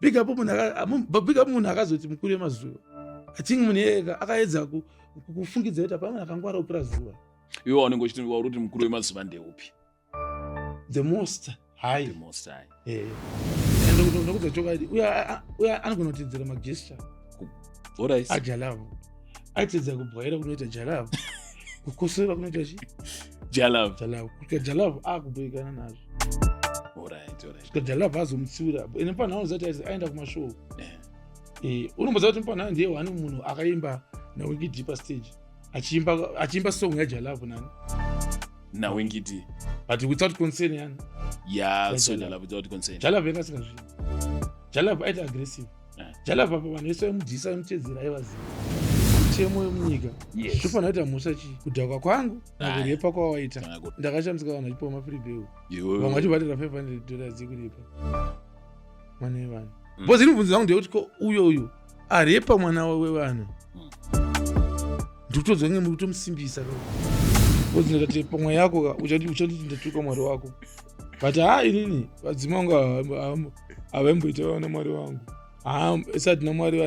big up munhu akazoti mukuru wemazuva achinge munhu ega akaedza kufungidza kuti apana akangwara kupira zuva. Iwe wanenge uchiti kuti mukuru wemazuva ndeupi? The most high. The most high. Ndokudza chokwadi uya anogona kutedzera magesture ajalavhu, aitedza kubwaira kunoita jalavhu, kukosora kunoita chi jalavhu, kusvika jalavhu akubhekana nazvo. Kusvika jalavhu azomutsiura ene panhau zati aenda kumashow. Unomboziva kuti panhau ndiye wani munhu akaimba naWingy D pastage achiimba song yajalavhu nani naWingy D, but without concern yani. So jalavhu without concern. Jalavhu yakasingazvino. Jalavhu aita aggressive. Jalavhu apa vanhu vese vamudhisa vamutedzera aivaziva mutemo wemunyika. Zvofanira kuita mhosva chi kudhakwa kwangu nakurepa kwawaita. Ndakashamisa vanhu vachipiwa mafiribeu, vamwe vachibatira $500 yekuripa mwana wevanhu. Bhozi inobvunza zangu ndeyekuti ko uyo arepa mwana wevanhu ndikutodzwa nge muri kutomusimbisa bhozi ndakati pamwe yako uchanditi ndatuka mwari wako, but inini vadzima vangu avaimboitawo namwari wangu isati namwari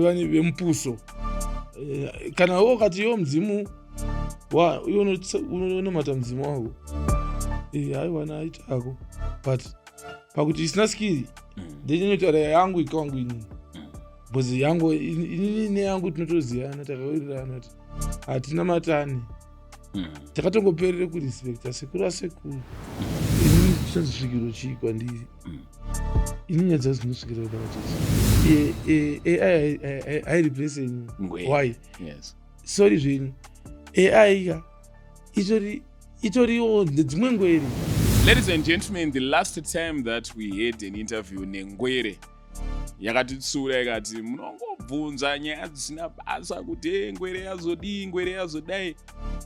vani vemupuso. Kana wo kati yo mdzimu unomata mdzimu wako haiwana aitako, but pakuti isina skiri ndechinyotaura yangu ikawangu inini bhozi yangu inini neyangu tinotoziyana takawirirana kuti hatina matani takatongoperere kurespekta sekuru asekuru. Inini chinozvisvikiro chii kwandiri? Inini nyadza dzinosvikira kudakatoti AI replace why? Sorry zvenyu AI ka itoriwo ndedzimwe ngwere. Ladies and gentlemen, the last time that we had an interview nengwere yakatitsura ikati munongobvunza nyaya dzisina basa kuti ngwere yazodii ngwere yazodai.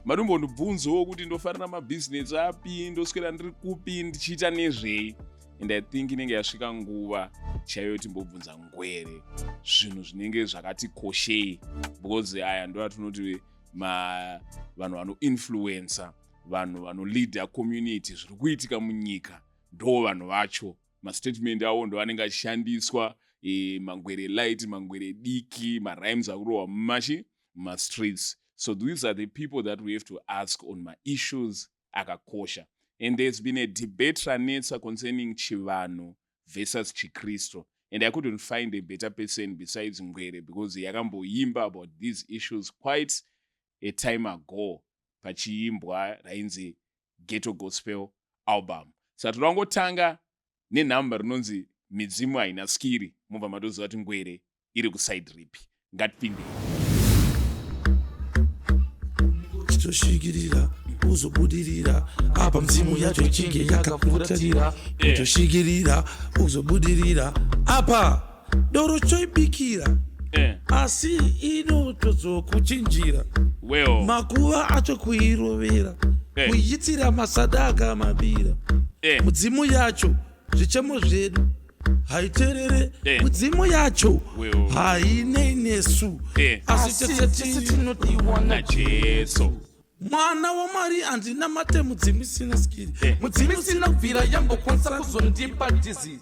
Matombondibvunzawo kuti ndofarira mabhizinesi api, ndoswera ndiri kupi, ndichiita nezvei. And I think inenge yasvika nguva chaiyo timbobvunza ngwere zvinhu zvinenge zvakati koshei, because aya ndo atinoti vanhu vanoinfluencer, vanhu vanoleader community, zviri kuitika munyika ndo vanhu vacho. Mastatement avo ndo anenge achishandiswa, mangwere light, mangwere diki, marhymes akurohwa mumastreets. So these are the people that we have to ask on ma-issues akakosha. And there's been a debate ranetsa concerning Chivanhu versus Chikristo. And I couldn't find a better person besides Ngwere, because yakamboimba about these issues quite a time ago. Pachiimbwa rainzi Ghetto Gospel album. Saturangotanga nenhamba rinonzi midzimu haina skiri. Mubva matoziva kuti Ngwere iri kuside ripi. Ngatipinde. Chitoshigirira uzobudirira apa mzimu yacho ichinge yakakutarira. Chitoshigirira uzobudirira apa doro choibikira asi inotozokuchinjira makuva acho kuirovera kuitira masadaka mabira. Mudzimu yacho zvichemo zvedu haiterere, mudzimu yacho haine nesu asi tese tinodiwa naJesu. Mwana waMwari handina mate mudzimu sina skiri, mudzimu sina kubvira yambokwanisa kuzondipa disease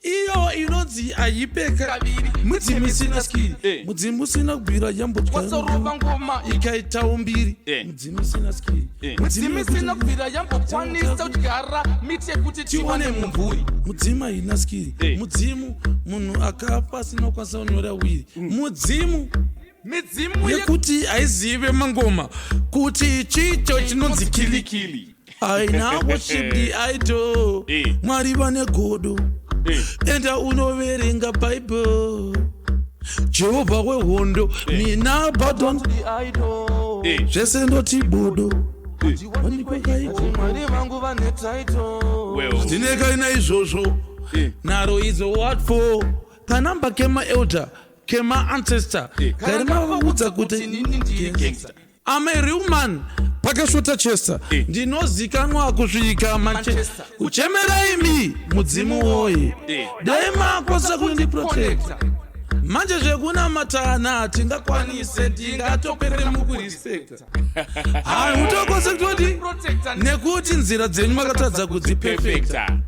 iyo inonzi aipeka kaviri. Mudzimu sina skiri, mudzimu sina kubvira yambokwanisa ngoma ikaitawo mbiri. Mudzimu sina skiri, mudzimu sina kubvira yambokwanisa kugara miti yekuti tione mumvuri. Mudzimu haina skiri, mudzimu munhu akafa asina kwanisa kunyora wiri. Mudzimu yekuti aizive mangoma kuti chicho chinonzi kilikili. Aina worship the idol, Mwari vane godo, enda unoverenga Bible. Jehovah wehondo, mina pardon the idol, zvese ndoti bodo. Mwari vangu vane title, ndineka ina izvozvo, naro izo what for, kanamba kema elder, kema ancestor, karima vaudza kuti nini gangster. I'm a real man, pakashota Chester, ndinozikanwa kusvika Manchester. Kuchemera imi mudzimu woye, daima kwasa kundiprotecta. Manje zvekuna matana tingakwanise tingatopere mukurispekta. Utokose kutoti nekuti nzira dzenyu makatadza kudziperfecta.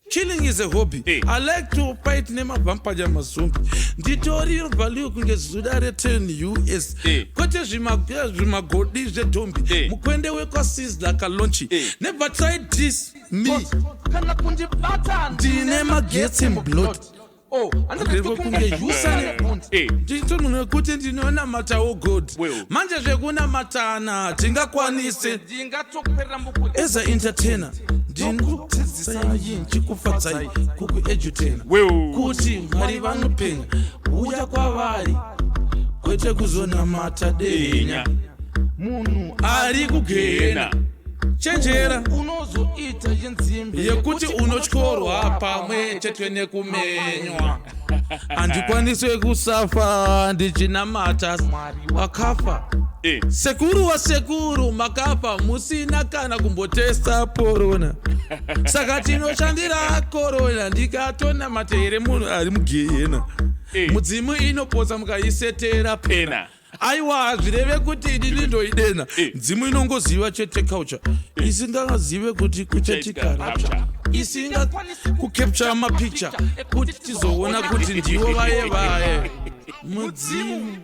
Killing is a hobby. I like to fight nemabhampaja mazombi. Nditori value kunge zuda re10 US. Kote zvimagodi zvedombi. Mukwende wekwa Sizzla kalonchi. Never tried this me. Kana kundibata Ndine magetsi blood. Andiripo kunge yusane nditomunhu wekuti ndinoona matawo god manje zvekuna matana tingakwanise ndingatokuperera mbuku as a entertainer ndinokudzidzisai chikufadzai kukuedutena kuti mari vanopenya uya kwavari kwete kuzonamata denya munhu ari kugena chenjera unozoita yenzimbe yekuti unotyorwa pamwe chete nekumenywa handikwaniswe kusafa ndichinamata wakafa sekuru wasekuru makafa musina kana kumbotesta korona saka tinoshandira korona ndikatonamata here munhu ari mugehena mudzimu inopotsa mukaisetera pena aiwa zvireve kuti ini ndoidena dzimu inongoziva chete culture isingazive kuti kuchatika rapture isinga kukapture mapicture kuti tizoona kuti ndivo vaye mudzimu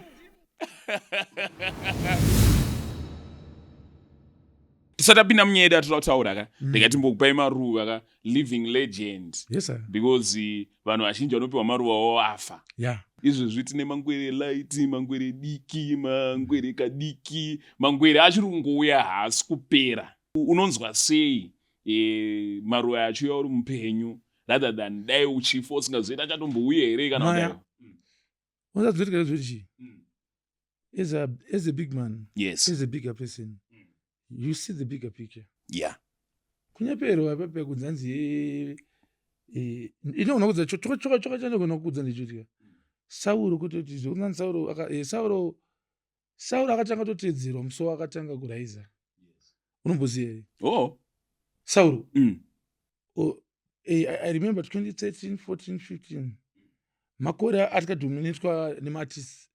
tisati apinda munyeda totaura ka ndingati mbokupai maruva ka living legend. Yes sir. Because vanhu vazhinji vanopiwa maruva wavo afa. Yeah. Izvezvi tine mangwere light, mangwere diki, mangwere kadiki, mangwere achiri kungouya haasi kupera. Unonzwa sei maruva achiuya uri mupenyu rather than dai uchifa usingazoita achatombouya here kana kudai. Unozvizvitikira zvechi as a big man, yes, as a bigger person, you see the bigger picture. Yeah. Kunyaperwa pepe kunzanzi inoona kudza choka chanogona kudza ndichitika Sauro kuti zvinonzi Sauro akatanga totedzerwa muso akatanga kuraiza. Unomboziva here? Oh. Sauro. I remember 2013, 14, 15. Makore atikadominatwa nematisi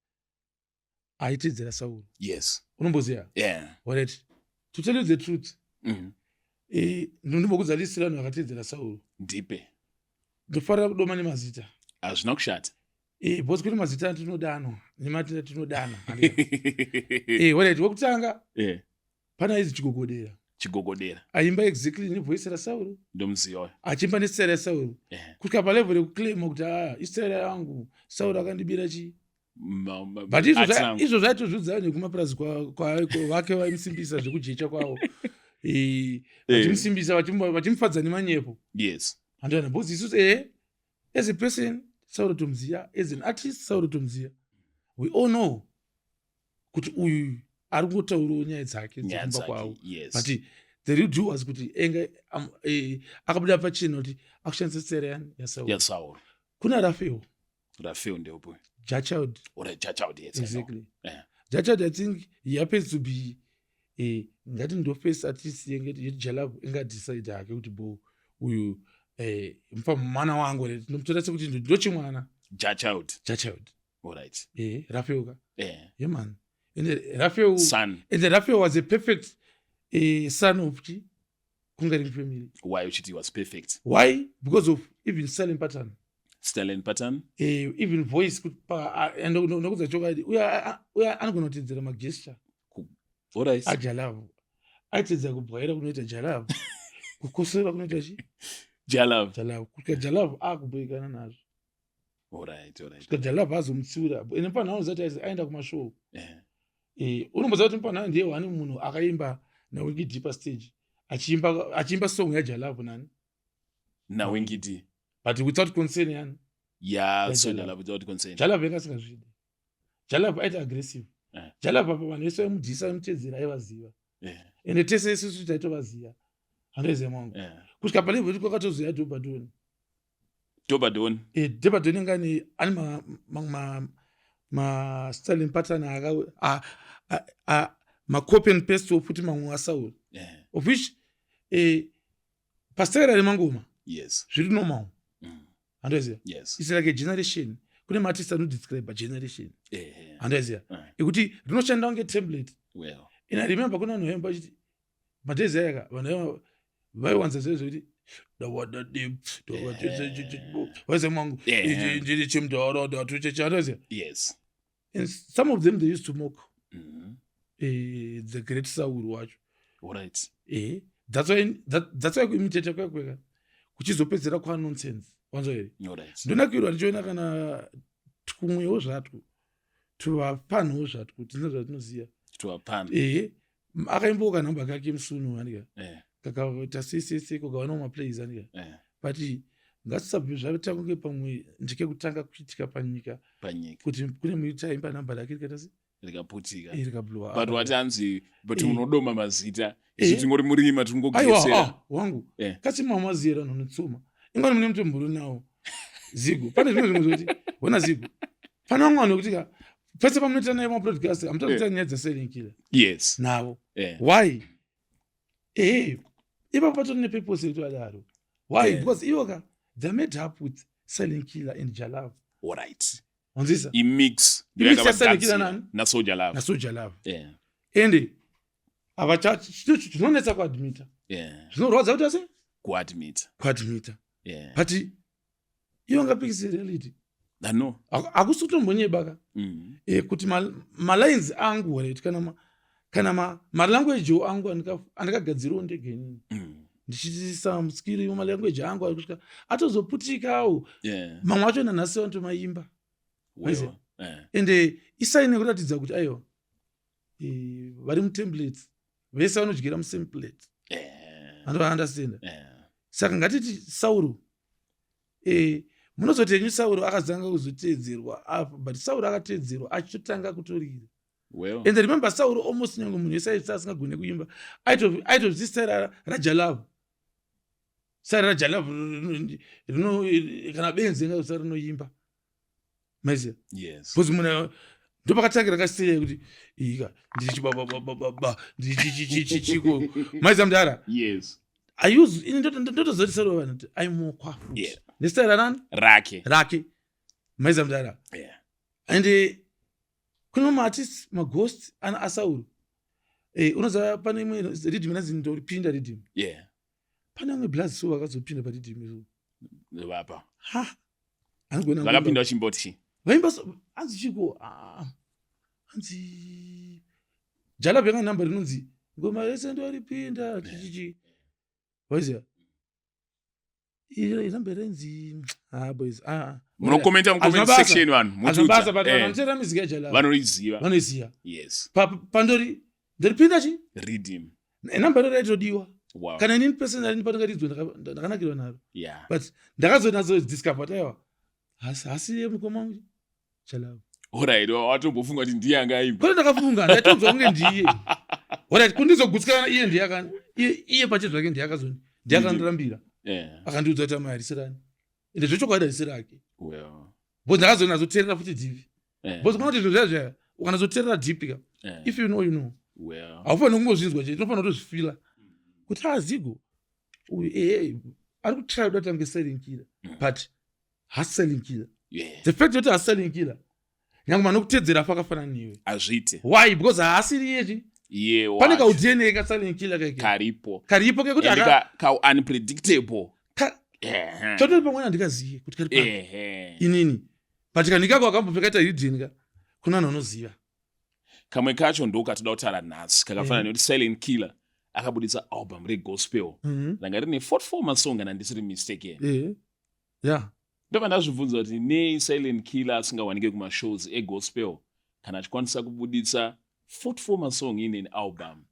aitedzera Sauro. Yes. Unomboziva? Yeah. Alright. To tell you the truth. Ndinombokudza list ranhu akatedzera Sauro. Ndipe. Ndofarira kudoma nemazita. Hazvina kushata. Bosi kuti mazita tinodanwa nematenda tinodana. Alright, wekutanga. Pana izi chigogodera. Chigogodera. Aimba exactly nevoice raSauro. Ndomuziva. Achimba nesera yaSauro. Kusvika palevel yekuclaima kuti isera yangu Sauro akandibira chi. But izvo zvaitozvidza nekumapurazi wake vaimusimbisa zvekujecha kwavo. Vachimusimbisa vachimufadza nemanyepo. Yes. Handana bosi isusu as a person Sauro tomziya, as an artist Sauro tomziya. We all know kuti uyu ari kungotaurawo nyaya dzake dzekumba kwavo. But the real deal was kuti akabuda pachena kuti akushandisa sera yani yaSauro. Kuna Raphael ndeopo. Jachild. Yes. Exactly. Jachild, I think he happens to be ngati ndo first artist yengeti Jalab ingadecide hake kuti bo uyu mwana wangu ndomutora sekuti ndochimwana. Jachild. Alright. Raphael ka. Yeah man. And Raphael son. And Raphael was a perfect son of Kungering family. Why he was perfect? Why? Because of even styling pattern. Even voice and nokudza choka uya anogonotedzera magesture. Alright. Ajalavu. Aitedza kubwaira kunoita Jalavu. Kukosora kunoita chi? Jalavu. Kusvika Jalavu akubhekana nazvo. Alright. Kusvika Jalavu azomutsiura. Ene panhau zati aenda kumashow. Unomboziva kuti panhau ndiye wani munhu akaimba naWingy D pastage. Achiimba song yaJalavu nani? naWingy D. But without concern yani. Yeah, so Jalavu without concern. Jalavu yakasingazvidi. Jalavu aita aggressive. Jalavu apa vanhu vese vamudhisa vamutedzera aivaziva. Ende tese isusu taitovaziva. Handoziva mangu. Kusvika palevel yekuti kwakatozoya Dobadoni. Dobadoni ngani ane ma-styling pattern ma-copy and paste okuti mamwe aSauro. Of which pastera remangoma. Yes. Zviri normal. Handoziva? Yes. It's like a generation. Kune ma-artists anodescribe a generation. Handoziva? Ekuti rinoshanda kunge template. Well. And I remember kuna vanhu vaimba chiti madhezi ayaka vanhu vaiwanza zvezvo kuti ndawada deep wese mwangu ndiri chimdoro ndatuchecharoze. Yes. And some of them they used to mock the great Saul wacho. All right. That's why kuimitate kweka kuchizopedzera kwa nonsense wanzo here. All right. Ndonakirwa ndichoina kana tukumwewo zvathu tuvapanho zvathu kuti ndino zvatinoziya tuwapana akaimboka namba kake musunu anika kakaita sese kugawana maplayers anika but ngatisabve zvatange pamwe ndike kutanga kuchitika panyika kuti kune muita imba namba rake rikatasi rikaputika rikablowa but watanzi but unodoma mazita tingori murima tingogesera wangu kasi mamazira nonotsuma ingani mune mutomburu nawo zigo pane zvimwe zvoti wona zigo pana mwana kuti pese pamunoita naye mapodcast amutakuita nyaya dzaselling killer yes navo why ipapo patori nepurpose yekuti vadaro why because iwoka they made up with selling killer and Jalav. All right. Onzisa imix ya selling killer nani na Soja Love and avachachi chinonetsa kuadmita zvinorwadza kuti ase kuadmita but iyo ngapikisi reality no akusi kutombonyebaka kuti malines angu right kana malanguage angu andikagadzirawo ndege inini ndichitisa muskiri malanguage angu arikusvika atozoputikawo mamwe acho nanhasi vantomaimba and isaine kuratidza kuti aiwa vari mutemplates vese vanodyira musame plate andounderstand saka ngatiti Sauro munozotenyu Sauro akazanga kuzoteedzerwa apa but Sauro akateedzerwa achitotanga kutorira and remember Sauro almost nyange munhu wese asingagone kuimba aitozisara raJalav sara raJalav rino kana benzi ngazosara rinoimba maziya because munhu ndopakatangira kasiya kuti ika ndichibaba ndichichiko maziya mudara ini ndotozoti vanhu kuti aimokwa nesitara nani rake maziya mudara and kune maartists maghost ana asauro unoziva pane imwe ridhim inanzi ndoripinda ridhim pane amwe blazi so vakazopinda paridhim vapa anogona vakapinda chimboti vaimba anzi chiko anzi Jalav yanga namba rinonzi ngoma yese ndoripinda chichichi waiziya inamba renzi boys munokomenta mucomment section vanhu mutubasa but vanochera mizika yaJalav vanoiziva pandori ndoripinda chi redeem namba rero yaitodiwa kana inini personally ndipandingaridzwa ndakanakirwa naro but ndakazonazoidiscover kuti aiwa hasi yemukoma wangu Jalav alright watombofunga kuti ndiye angaimba kone ndakafunga ndatonzwa kunge ndiye alright kundizogutsikana iye ndiyakani iye pachezvo zvake ndiyakandirambira akandiudza kuti amaharisirani ende zvechokwadi harisi rake bcause ndakazonazoteerera futi dhipi bcause kana kuti zvinhu zvazvaya ukanazoteerera dhipi ka if you know haufaniri kungozvinzwa chete unofanira kutozvifila kuti azigo ari kutry kuti atange selling killer but hasi selling killer the fact kuti hasi selling killer nyange manokutedzera pakafanana newe azvite why because haasiri yechi pane kaudna kaselling killer kake karipo kekuti unpredictable chotori pamwe handikaziye kuti kari inini but kanikako akambopfekaita ridhinga kuna vanhu vanoziva kamwe kacho ndokatoda kutaura nhasi kakafanana nekuti Silent Killer akabudisa album regospel ranga rine 44 masong and ndisiri mistake ndobva ndazvibvunza kuti nei Silent Killer asingawanike kumashows egospel kana achikwanisa kubudisa 44 masong in an album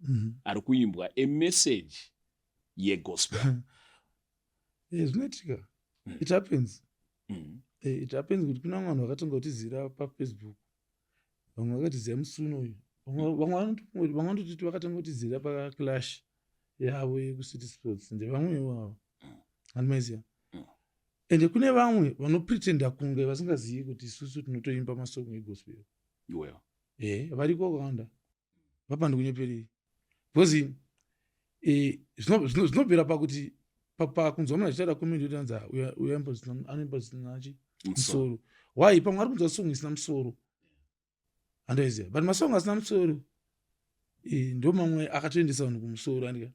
ari kuimbwa amessage yegospel zvinoitika it happens kuti kuna vanhu vakatonga kutizira pafacebook vamwe vakatiziva musuno uyu vamwe vanototi vakatanga kutizira paclash yavo yekucity sports ndevamwe wavo handimaiziva ende kune vamwe vanopretenda kunge vasingazivi kuti isusu tinotoimba masongo egospel variko vakawanda vapandi kunyeperei because zvinobvira pakuti pakunzwa munhu achitaura komedi yotanza anoimba zvisinachi musoro why pamwe ari kunzwa songo isina musoro handoiziva but masongo asina musoro ndo mamwe akatoendesa vanhu kumusoro andika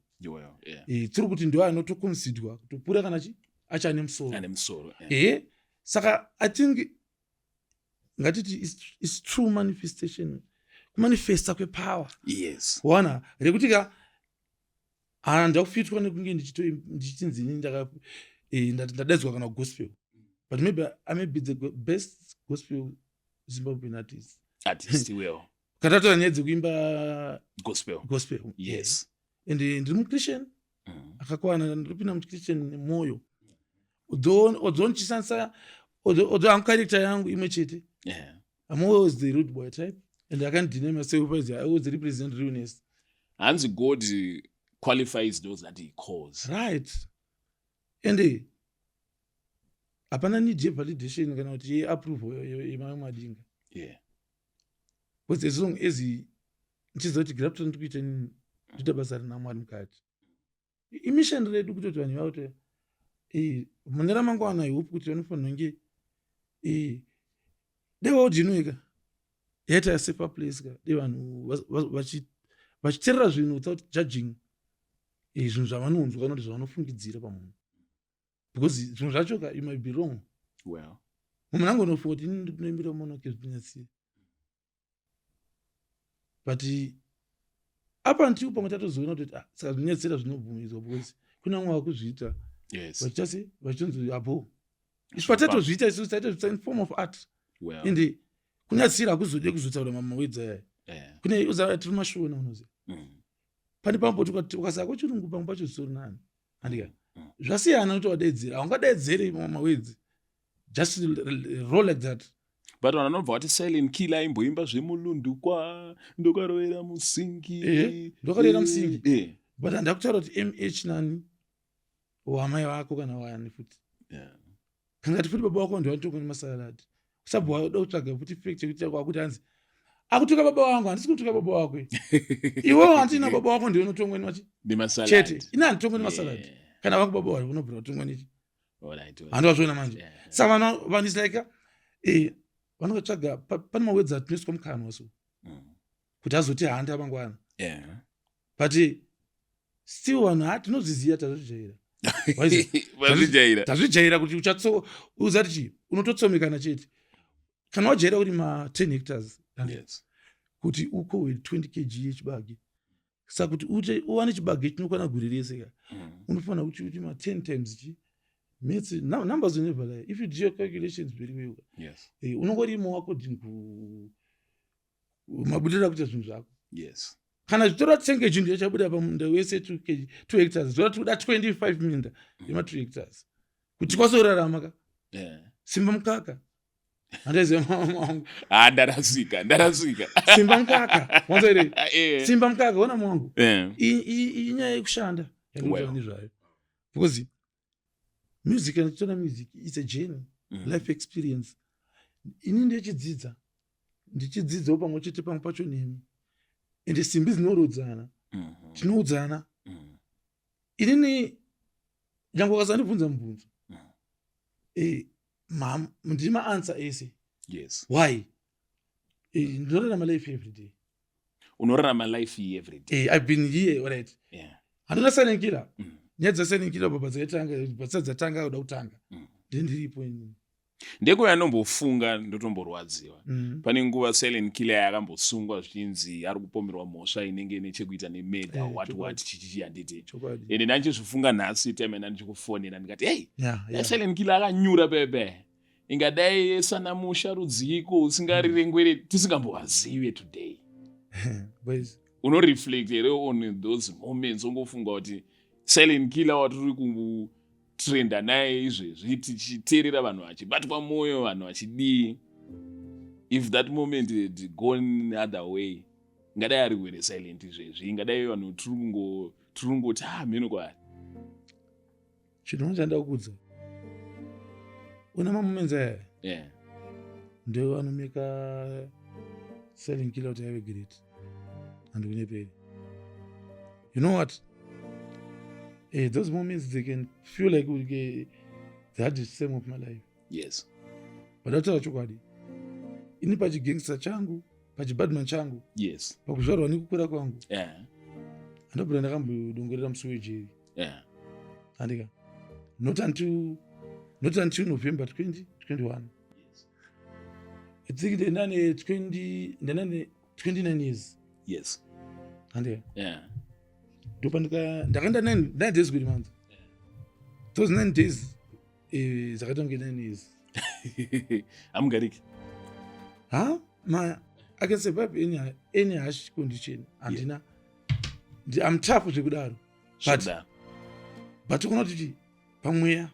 tiri kuti ndo anotoconsidwa kutopura kana achane musoro saka I think ngatiti is true manifestation kumanifesta kwepower wana rekuti ndakufitwa nekunge ndichinzini ndadaidzwa kana gospel but maybe I may be the best gospel Zimbabwean artist katatora nyaya dzekuimba gospel ndiri muChristian akakwana ndiripinda muChristian nemwoyo although nchishandisa although character yangu imwe chete I'm always the rude boy type and I can't deny myself as I always represent realness. And God qualifies those that he calls. Right. And hapana need validation kana kuti approval yemamwe madinga. Because as long as nchizoti grafton ndikuita ndita basa rina Mwari mukati. Imission redu kutoti vanhu vaute mune ramangwana ihope kuti vanofanira kunge dewa udinwika yaita safer place ka de vanhu vachiterera zvinhu without judging zvinhu zvavanonzwa kana kuti zvavanofungidzira pamunhu because zvinhu zvacho ka you might be wrong. Munhu angonofunga kuti ini ndinoimbira monake zvinyasiya but apa ndiwo pamwe tatozoona kuti saka zvinyasira zvinobvumidzwa because kuna mwe wakuzviita vachitonzi apo isu patatozviita isu taita in form of art ende kunyatsira hakuzode kuzotaura mamawedza aya kune tiri mashona unoziva pane pamwe poti ukasaka kuchirungu pamwe pacho zvisori nani andika zvasiyana kuti wadaidzira haungadaidziri mamawedzi just roll like that. But vanhu vanobva vati Silent Killer aimboimba zvemulundukwa ndokarovera musingi ndokarovera musingi but handakutaura kuti MH nani wamai vako kana wani futi kangati futi baba wako ndiwatoka nemasaladi kusabva wada kutsvaga futi fact yekuti kwakuti hanzi akutuka baba wangu handisi kutuka baba wako iwewo handina baba wako ndiwe unotongwa chete ina handitongwa nemasaladi kana vako baba wari unobvira kutongwa nechi handivazviona manje saka vanhu is like vanotsvaga pane mawedzi atinoiswa mukanwa so kuti azoti handa mangwana but still vanhu hatinoziziya tazvijaira tazvijaira kuti uzati chii unototsomekana chete kana wajaira kuti ma10 hectares kuti uko 20 kg yechibage saka kuti uwane chibage chinokwana guri rese ka unofanira kuti ma10 times chi maths numbers will never lie if you do your calculations very well unongori wako mabudira kuita zvinhu zvako kana zvitora tenge chinhu chabuda pamunda wese 2 hectares zvitora kuda 25 minda yema2 hectares kuti kwasorarama ka simba mukaka handaiziva mama wangu ndarasika simba mukaka wanzoere simba mukaka ona mwangu inyaya yekushanda yakuita zvayo because music and tona music is a journey life experience ini ndichidzidzawo pamwe chete pamwe pacho nemi ende simbi dzinorodzana tinoudzana inini nyange wakasandibvunza mubvunzo ndiri maanswer ese why ndinorarama life every day unorarama life every day I've been here alright handina Silent Killer nyaya dzaSilent Killer baba dzatanga kuda kutanga ndiripo ini ndekuya nombofunga ndotomborwadziwa pane nguva Silent Killer yakambosungwa zvichinzi ari kupomerwa mhosva inenge nechekuita nemega what chichichi handiti ende ndandichizvifunga nhasi time ndandichikufonera ndikati hey Silent Killer akanyura pepe ingadai sanamusha rudziko usingarire ngwere tisingambowazive today unoreflect here on those moments ongofunga kuti Silent Killer watiri kutrenda naye izvezvi tichiteerera vanhu vachibatwa mwoyo vanhu vachidii if that moment had gone other way ngadai ari were silent izvezvi ngadai vanhu tiri kungoti mhino kwari chinhu chandida kukudza una mamoments aya ndio anomeka Silent Killer kuti ave great and kuneperi you know what those moments they can feel like they had the same of my life but ataura chokwadi ini pachigangster changu pachibadman changu pakuzvarwa nekukura kwangu ndobva ndakambodongorera musi wejeri Yeah. handika not until November 2021. I think ndanane 29 years Yes. handika Yeah. ndopa ndakaenda 9 days kuti manzi those 9 days zvakaita kunge 9 years. Amungariki. I can survive any harsh condition handina I'm tough zvekudaro but kuna kuti pamweya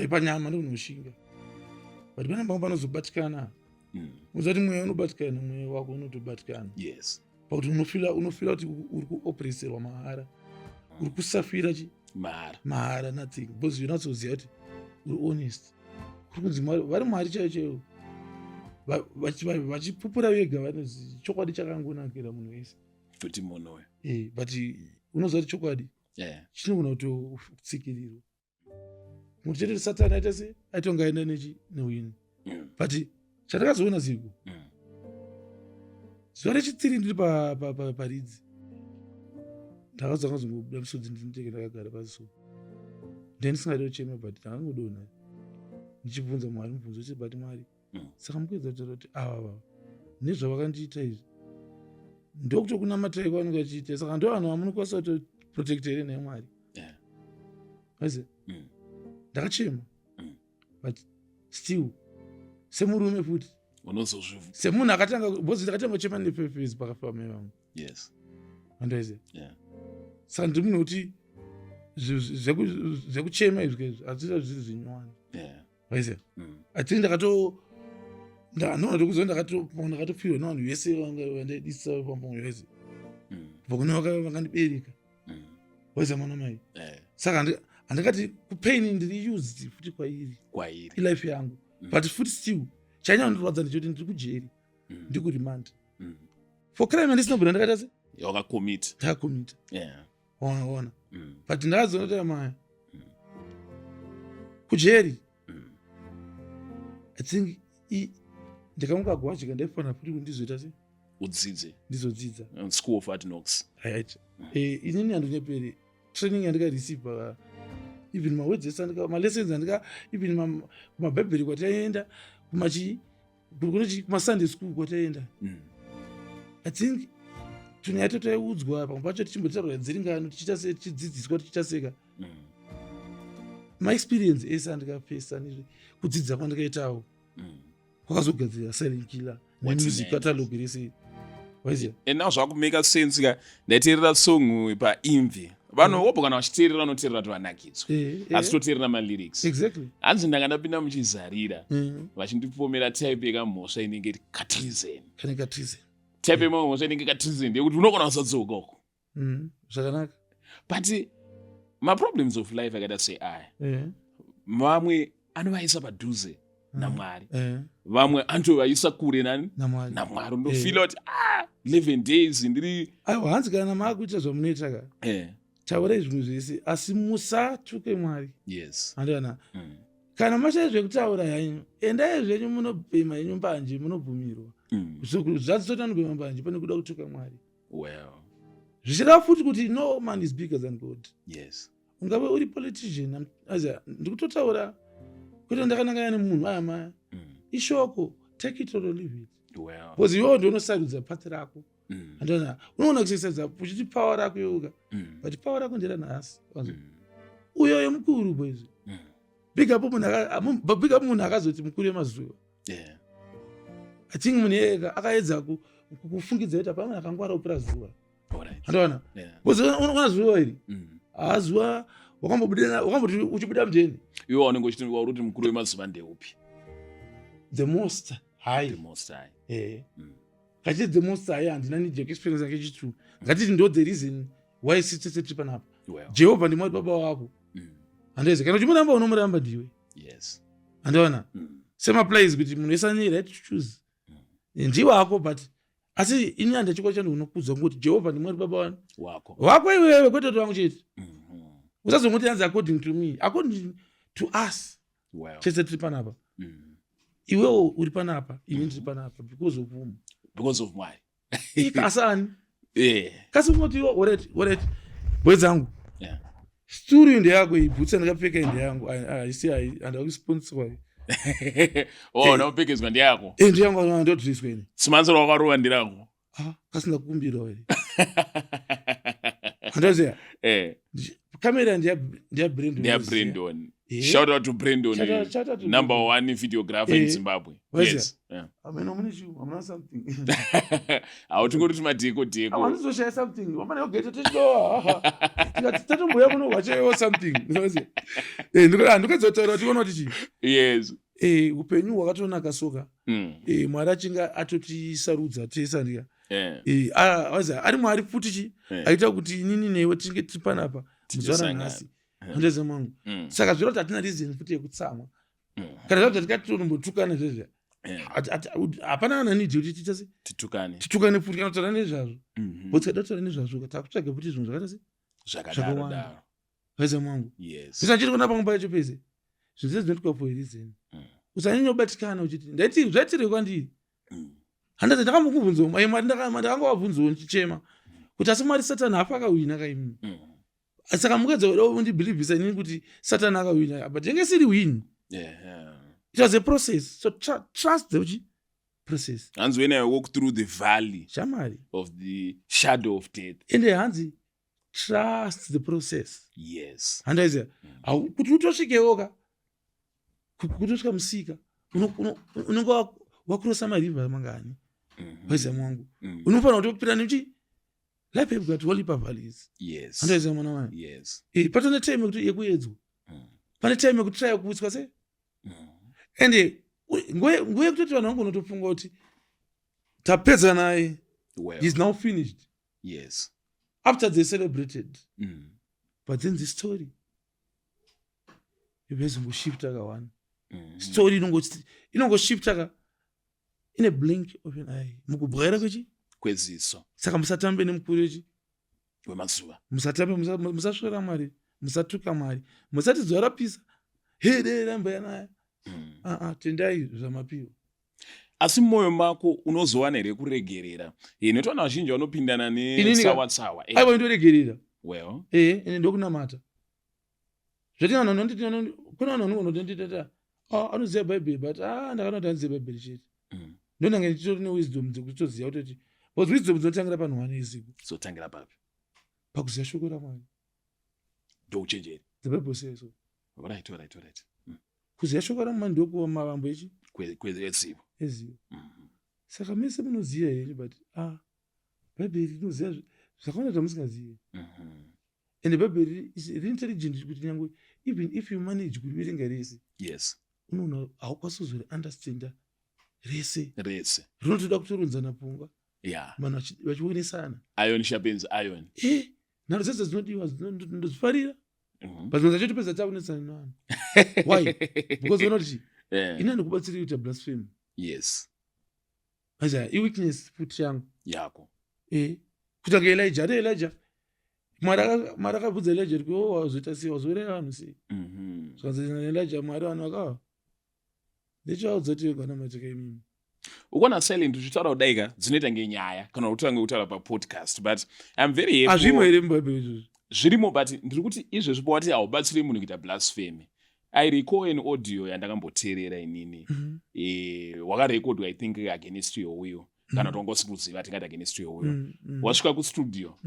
panyama ndokunoshinga but pane pamwe panozobatikana uzati mweya unobatikana mweya wako unotobatikana. Yes. Pakuti unofila kuti uri kuopereserwa mahara uri kusafira mahara nothing because unatsoziva kuti uri honest uri kunzi vari mwari chaiyo chaiyo vachipupura vega vanozi chokwadi chakangonakira munhu wese kuti munhu but unoziva kuti chokwadi chinogona kutotsikirirwa munhu chete satani aita se aitonga aenda newini but chandakazoona ziku zuva rechitsiri ndiri paridzi ndakazongobuda musodzi ndinoteke ndakagara pasi so ndendisingadi kuchema but ndakangodona ndichibvunza mwari mubvunzo wese but mwari saka mukuedza kutaura kuti ava nezvavakandiita izvi ndokutokunamatai kwavanenge vachiita saka ndo vanhu vamunokwanisa kutoprotecta here naye mwari aise ndakachema but still semurume futi semunhu akatanga bhozi ndakatanga kuchema nepepesi pakafamai vamwe andaise saka ndiri munhu kuti zvekuchema izvi kaizvi hazvita zviri zvinyowani aise atiri ndanoona tokuziva ndakatopfiwa nevanhu vese vandaidisa pamwoyo wese kubva kune vakandibereka waisa mwana mai saka handikati kupaini ndiri used futi kwairi ilife yangu but futi still chanyanya ndorwadza ndechoti ndiri kujeri ndikurimanda for crime handisina bvira ndakaita se ndakakomita ona but ndakazoona kuti maya kujeri I think ndikamuka gwachika ndaifanira futi kuti ndizoita se ndizodzidza school of Hard Knocks. Right. Inini handonyeperi training yandikareceive even mawedzes malessons even kumabhaibheri kwataienda kumasunday school kwataienda I think tunyaya totaiudzwa pamwe pacho tichimbotaurwa dziri ngano tichidzidziswa tichiita seka maexperience ese andikapesa kudzidza kwandikaitawo kwakazogadzira silent killer nemusic catalog rese waziva and now zvakumeka sense ka ndaiteerera song paimvi vanhu wopo kana vachiteerera vanoteerera kuti vanakidzwa asi toteerera malyrics exactly hanzi ndanga ndapinda muchizarira vachindipomera type yekamhosva inenge iti katrizeni type yemamhosva inenge katrizeni ndeyekuti unogona kusatsoka uko zvakanaka but maproblems of life akaita seaya vamwe anovaisa padhuze namwari vamwe anotovaisa kure namwari undofila kuti 11 days ndiri aiwa hanzi kana maakuita zvamunoita ka taurai zvinhu zvese asi musatuke mwari handana kana mashaya zvekutaura hanyu endai zvenyu munobhema yenyu mbanje munobvumirwa zvadzitota nobhema mbanje pane kuda kutuka mwari zvichida futi kuti no man is bigger than God. Ungave uri politician ndikutotaura kuti ndakanangana nemunhu ayamaya ishoko take it or leave it because iwewe ndio unosarudza pathi rako handana unoona kusesedza uchiti power rako yoga but power rako ndera nhasi uyo yemukuru boys big up munhu akazoti mukuru yemazuva I think munhu yega akaedza kufungidza kuti pamwe akangwara upira zuva handana because unoona zuva iri zuva wakamboti uchibuda mjeni iwe wanenge uchiti wauri kuti mukuru wemazuva ndeupi the most high kachiti the most high handina need experience yake chitu ngatiti ndo the reason why sitsetsi panapa Jehovah ndi mwari baba wako handeze kana uchimuramba unomuramba ndiwe handaona same applies kuti munhu wese ane right to choose ndiwe wako but asi ini handachikwa changu unokudza ngokuti Jehovah ndi mwari baba wako iwewe kwete kuti wangu chete usazongoti yanzi according to me according to us chese tiri panapa iwewo uri panapa ini ndiri panapa because of whom because of mwari ikasani kasi unoti alright bwezangu Yeah. studio ndeyako ibhutsa ndakapfeka ndeyangu aisi handava kusponswa Naupfekedzwa ndiyako. Ndiyangu andodrisweni. Simansoro wakarowa ndirako. Kasina kukumbira here. Handaziya. Kamera ndiya Brandon. Shout out to Brandon. Shout out to number 1 videographer in Zimbabwe. Yes. I'm not something. Autingoti madheko. I want to share something. Wamana yogeta ticho. Tatomboya kuno wacheyo something. Ndikadzotaura kuti unoona tichi. Yes. Upenyu hwakatonaka soka. Mwari achinga atotisarudza tesa ndiya. Ari mwari futi chi aita kuti inini newe tinge tiri panapa muzvara nhasi. Handeze mangu. Saka zviro kuti hatina reason futi yekutsamwa. Kana zvati tikatotombotukana zvezve. Hapana kana nidhi kuti titase titukane futi kana kutaura nezvazvo. Bhoti kada kutaura nezvazvo takutsvaga futi zvinhu zvakata sei? Zvakadaro. Handeze mangu. Yes. Zvisa chiri kuna pangu pacho pese. Zvinhu zvinoitwa for a reason. Usanyanya uchiti ndaiti zvaitire kwandiri. Handati ndakamukubvunza mwari ndakangobvunzawo ndichichema kuti asi mwari Satani hafa akawina kaimi. Saka mukadza undibhilivhisa inini kuti Satani akawina but ndenge siri win. It was a process. So trust the process. Hands when I walk through the valley Shamari of the shadow of death. And hands trust the process. Yes. Handaiza kuti utosvikewoka kutosvika musika unenge wakurosa mariva mangani. Waiza mwangu. Unofanira kuti upira nechi life you've got walipa valleys. Yes. Handaiza mwana wangu. Yes. Patone time kuti yekuedzwa. Pane time yekutry kuutswa se. And nguye kutoti vanhu vangu unotofunga kuti tapedza naye. He's now finished. Yes. After they celebrated. But then the story ibezongoshifta kawana. Story inongoshifta in a blink of an eye. Mukubwera kweziso. Saka musatambe nemukurechi wemazuva. Musatambe musaswera mari, musatuka mari. Musati dzora pisa. Hede ramba yana. Tendai zvamapiwo. Asi moyo mako unozowana here kuregerera. Netoona vazhinji vanopindana netsawa. Aiwa ndoregerera. Well. Ene ndokunamata. Zvati vanhu kuna vanhu vanotendita anoziva Bible but ndakanoti anoziva Bible chete. Ndonanga nditori newisdom dzekutoziva kuti because wisdom dzinotangira panhu wane izipo. Zotangira papi? Pakuziva shoko raMwari. Ndouchenjeri. The Bible says so. Right. Kuziva shoko raMwari ndokuva mavambo echi kwezivo. Ezivo. Saka mese munoziva here but Bible rinoziva zvakawanda zvamusingazivi. And the Bible is really intelligent kuti nyangwe even if you manage kuverenga rese. Yes. Unoona haukasozori understanda rese. Rinotoda kutoronzana pfungwa. Yeah. Vanhu vachionesana. Iron sharpens iron. Nharo dzese dzinodiwa ndinodzifarira. But zvachotopedza takunesana navanhu. Why? Because vanoona kuti ina ndikubatsiri kuita blasphemy. Yes. Acha iweakness futi yangu. Yako. Kutanga Elijah. Mwari akabvudza Elijah kuti wazoita sei wazouraya vanhu sei. Zvakanzana Elijah Mwari vanhu vakawa. Ndichaudza kuti kana matika imimi. Ukona silent uchitaura kudaika dzinoita ngenyaya kana kutanga kutaura papodcast but I'm very happy. Azvimo here mubhabheri izvozvo. Zvirimo but ndiri kuti izvezvi powati haubatsiri munhu kuita blasphemy. I recall an audio yandakamboteerera inini. Wakarekodwa I think against your will. Kana tongosikuziva tingati against your will. Wasvika kustudio.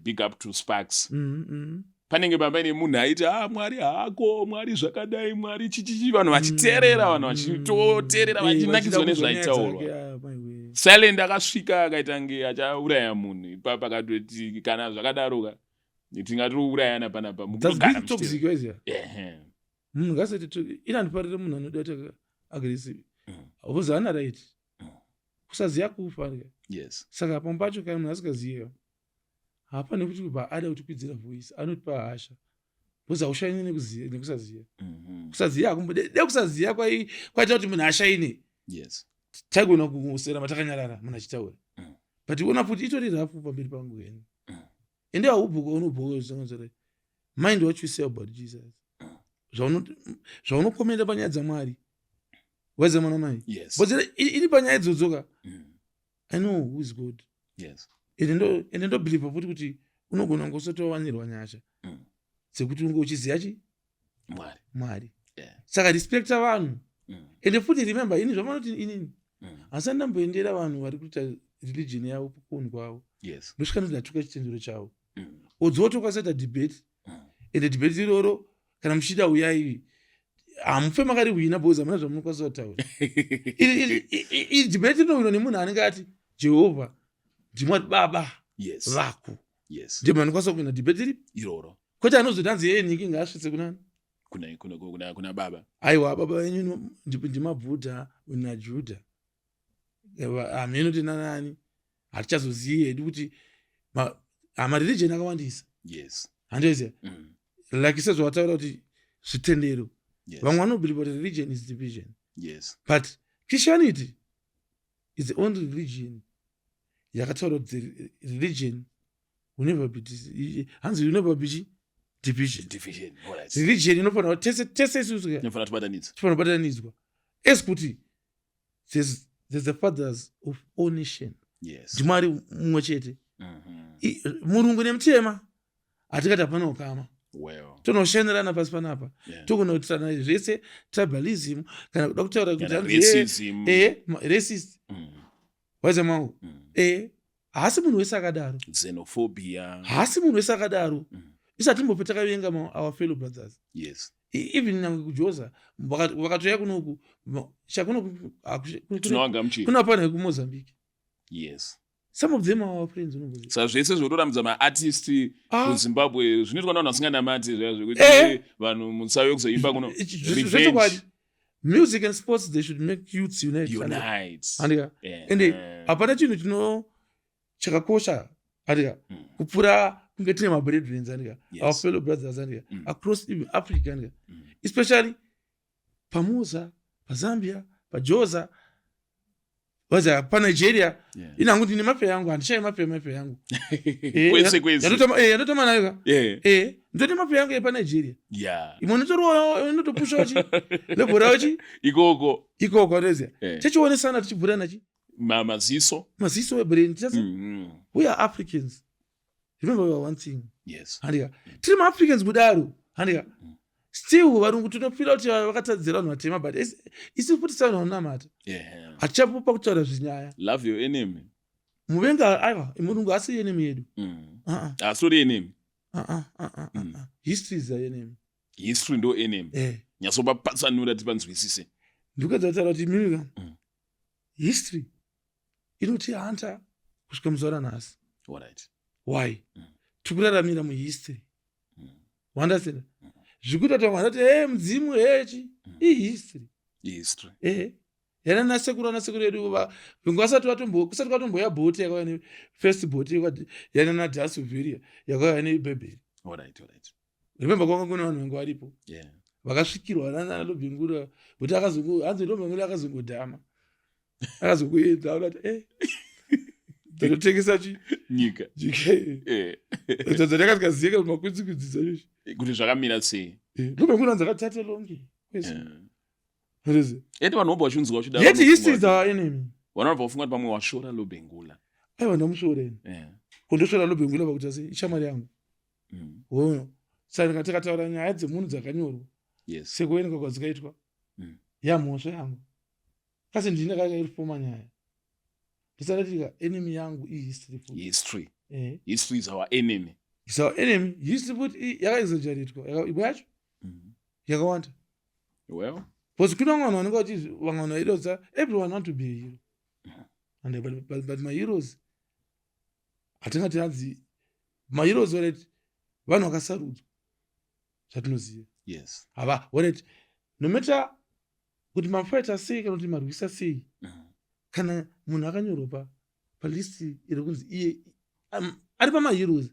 Big up to Sparks. Panenge pamene munhu aiti Mwari hako, Mwari zvakadai, Mwari chichichi, vanhu vachiteerera, vanhu vachitoteerera vachinakidzwa nezvaitaurwa. Silent akasvika akaita nge achauraya munhu ipapo akatoti kana zvakadaroka tingatourayana panapa mukugara muchiteerera. Munhu ngasati inandiparire munhu anodata aggressive. Because hana right. Kusaziya kufa. Yes. Saka pamwe pacho kana munhu asikaziva hapana kuti ada kuti kwidzira voice anotipa hasha. Because haushayini nekusaziya. Kusaziya hakumbode kusaziya kwaita kuti munhu ashaine. Yes. Tagona kumusera matakanyarara munhu achitaura. But uona futi itori rafu pamberi pangu heni. Ende haubhuka unobhuka zvakanzara. Mind what you say about Jesus. Zvaunokomenda panyaya dzaMwari. Waiza mwana mai? Yes. But iri panyaya dzodzoka. I know who is God. Yes. ende ndobhilivha futi kuti unogona kungosotowanirwa nyasha dzekuti unge uchiziva Mwari. Saka respecta vanhu. Ende futi remember ini zvamanoti inini hasani ndamboendera vanhu vari kuita religion yavo kukoni kwavo ndosvika ndodatuka chitendero chavo odzoto kwasaita debate ende debate iroro kana muchida uyai hamufe makari wina because hamuna zvamunokwanisa kutaura iri debate inowinwa nemunhu anenge ati Jehovha ndimwari baba vako ndimo anokwanisa kuwina debate iri iroro kwete anozoti anzi yeye nyiki ngaasvitse kunani kuna baba aiwa baba venyu ndimabhudha naJudha hameno tena nani hatichazozivi hedu kuti mareligion akawandisa handoziva like sezvawataura kuti zvitendero vamwe vanobelieve kuti religion is division but Christianity is the only religion yakataura kuti religion hanzi will never be division. Religion inofanira kuti tese isusu inofanira kubatanidzwa as kuti there's the fathers of all nation ndimwari mumwe chete murungu nemutema hatikati hapana ukama tonoshandirana pasi panapa togona kutirana zvese tribalism kana kuda kutaura kuti racist waiza mangu haasi munhu wese akadaro xenophobia haasi munhu wese akadaro isatimbope takavenga our fellow brothers even nange kujoza vakatoya kunoku kunapana kumozambique some of them are our friends sa zvese zvotoramidza maartist kuzimbabwe zvinoitwa navanhu vasinganamati zvekuti vanhu musauye kuzoimba kuno revenge music and sports they should make youths unite ende hapana chinhu chakakosha kupfuura kunge tine mabrethren our fellow brothers across even Africa especially pamoza pazambia pajoza waza panigeria inangu ndine mape yangu handishai mape yangu yatotama nayo ndoti mape yangu yepanigeria imwe notopusha wachi lebhora wachi ikoko atoziya tichionesana tichibhurana chi maziso ebrain we are Africans. Remember we are one thing. Tiri ma-Africans kudaro still varungu tinofila kuti vakatadzira vanhu vatema but isi futisa vanhu vanonamata hatichapopa kutaura zvinyaya love your enemy muvenga aiwa murungu asi enemy yedu asori enemy history is the enemy history ndo enemy nyasopapatsanura tipanzwisise ndikadza kutaura kuti mimika history inotihanta kusvika muzuva ranhasi why tikuraramira muhistory wandasena zvikuita kuti vamwe vanoti mudzimu hechi ihistory yana nasekuru edu kusati kwatomboya bhoti yakauya nefirst bhoti yana nadhasuveria yakauya nebhebheri remember kwanga kune vanhu vange varipo vakasvikirwa nanalobhengura kuti hanzi lobhengura akazongodhama akazongoedza kuti tatotengesa nyika dzadzakazikazieka kuti makwidzi izvi kuti zvakamira sei lobhengura hanzi akatate longe ende vanhu vobva vachunzwa uchidayeti history is our enemy vanobva vafunga kuti pamwe washora lobhengula aiwa ndamushoreni kundosvora lobhengula pakuti sei ishamwari yangu saka tikataura nyaya dzemunhu dzakanyorwa sekuverenga kwadzikaitwa yamhosva yangu kasi ndine kakairifoma nyaya ndisadatika enemy yangu history is our enemy history futi yakaexageratwa imwe yacho yakawanda because kuna vanhu vanenge vati vamwe vanhu vaheroes everyone want to be a hero but my heroes hatingati hanzi maheroes already vanhu vakasarudzwa zvatinoziva hava already no matter kuti mafighta sei kana kuti marwisa sei kana munhu akanyorwa palisti iri kunzi iye ari pamaheroes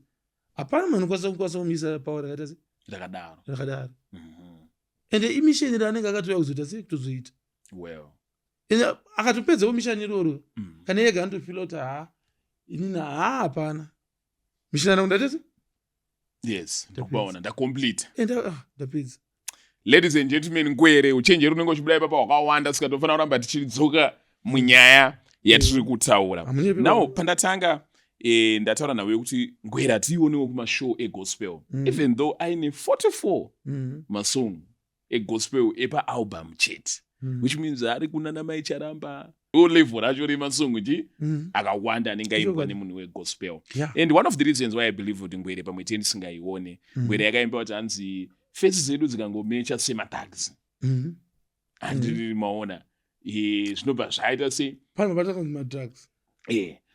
hapana munhu anokwanisa kumisa pawa rakaita rakadaro ende imisheni raanenge akatouya kuzoita sei kutozoita ende akatopedzawo mishani iroro kana yega anotofila kuti inini hapana mishini anangu ndatese ndacomplete ndapedza. Ladies and gentlemen, ngwere uchenjeri unenge uchibudai papa hwakawanda sikatofanira kuramba tichidzoka munyaya yatiri kutaura. Now pandatanga ndataura nawe kuti Ngwere atiionewo kumashow egospel even though aine 44 masong egospel epaalbum chete which means ari kunana mai charamba level racho remasong akawanda anenge aimbwa nemunhu wegospel and one of the reasons why I believe kuti Ngwere pamwe tisingaione Ngwere yakaimba kuti hanzi fesi zedu dzikangomecha semataxi handiri maona zvinobva zvaita sei panobataamadrugs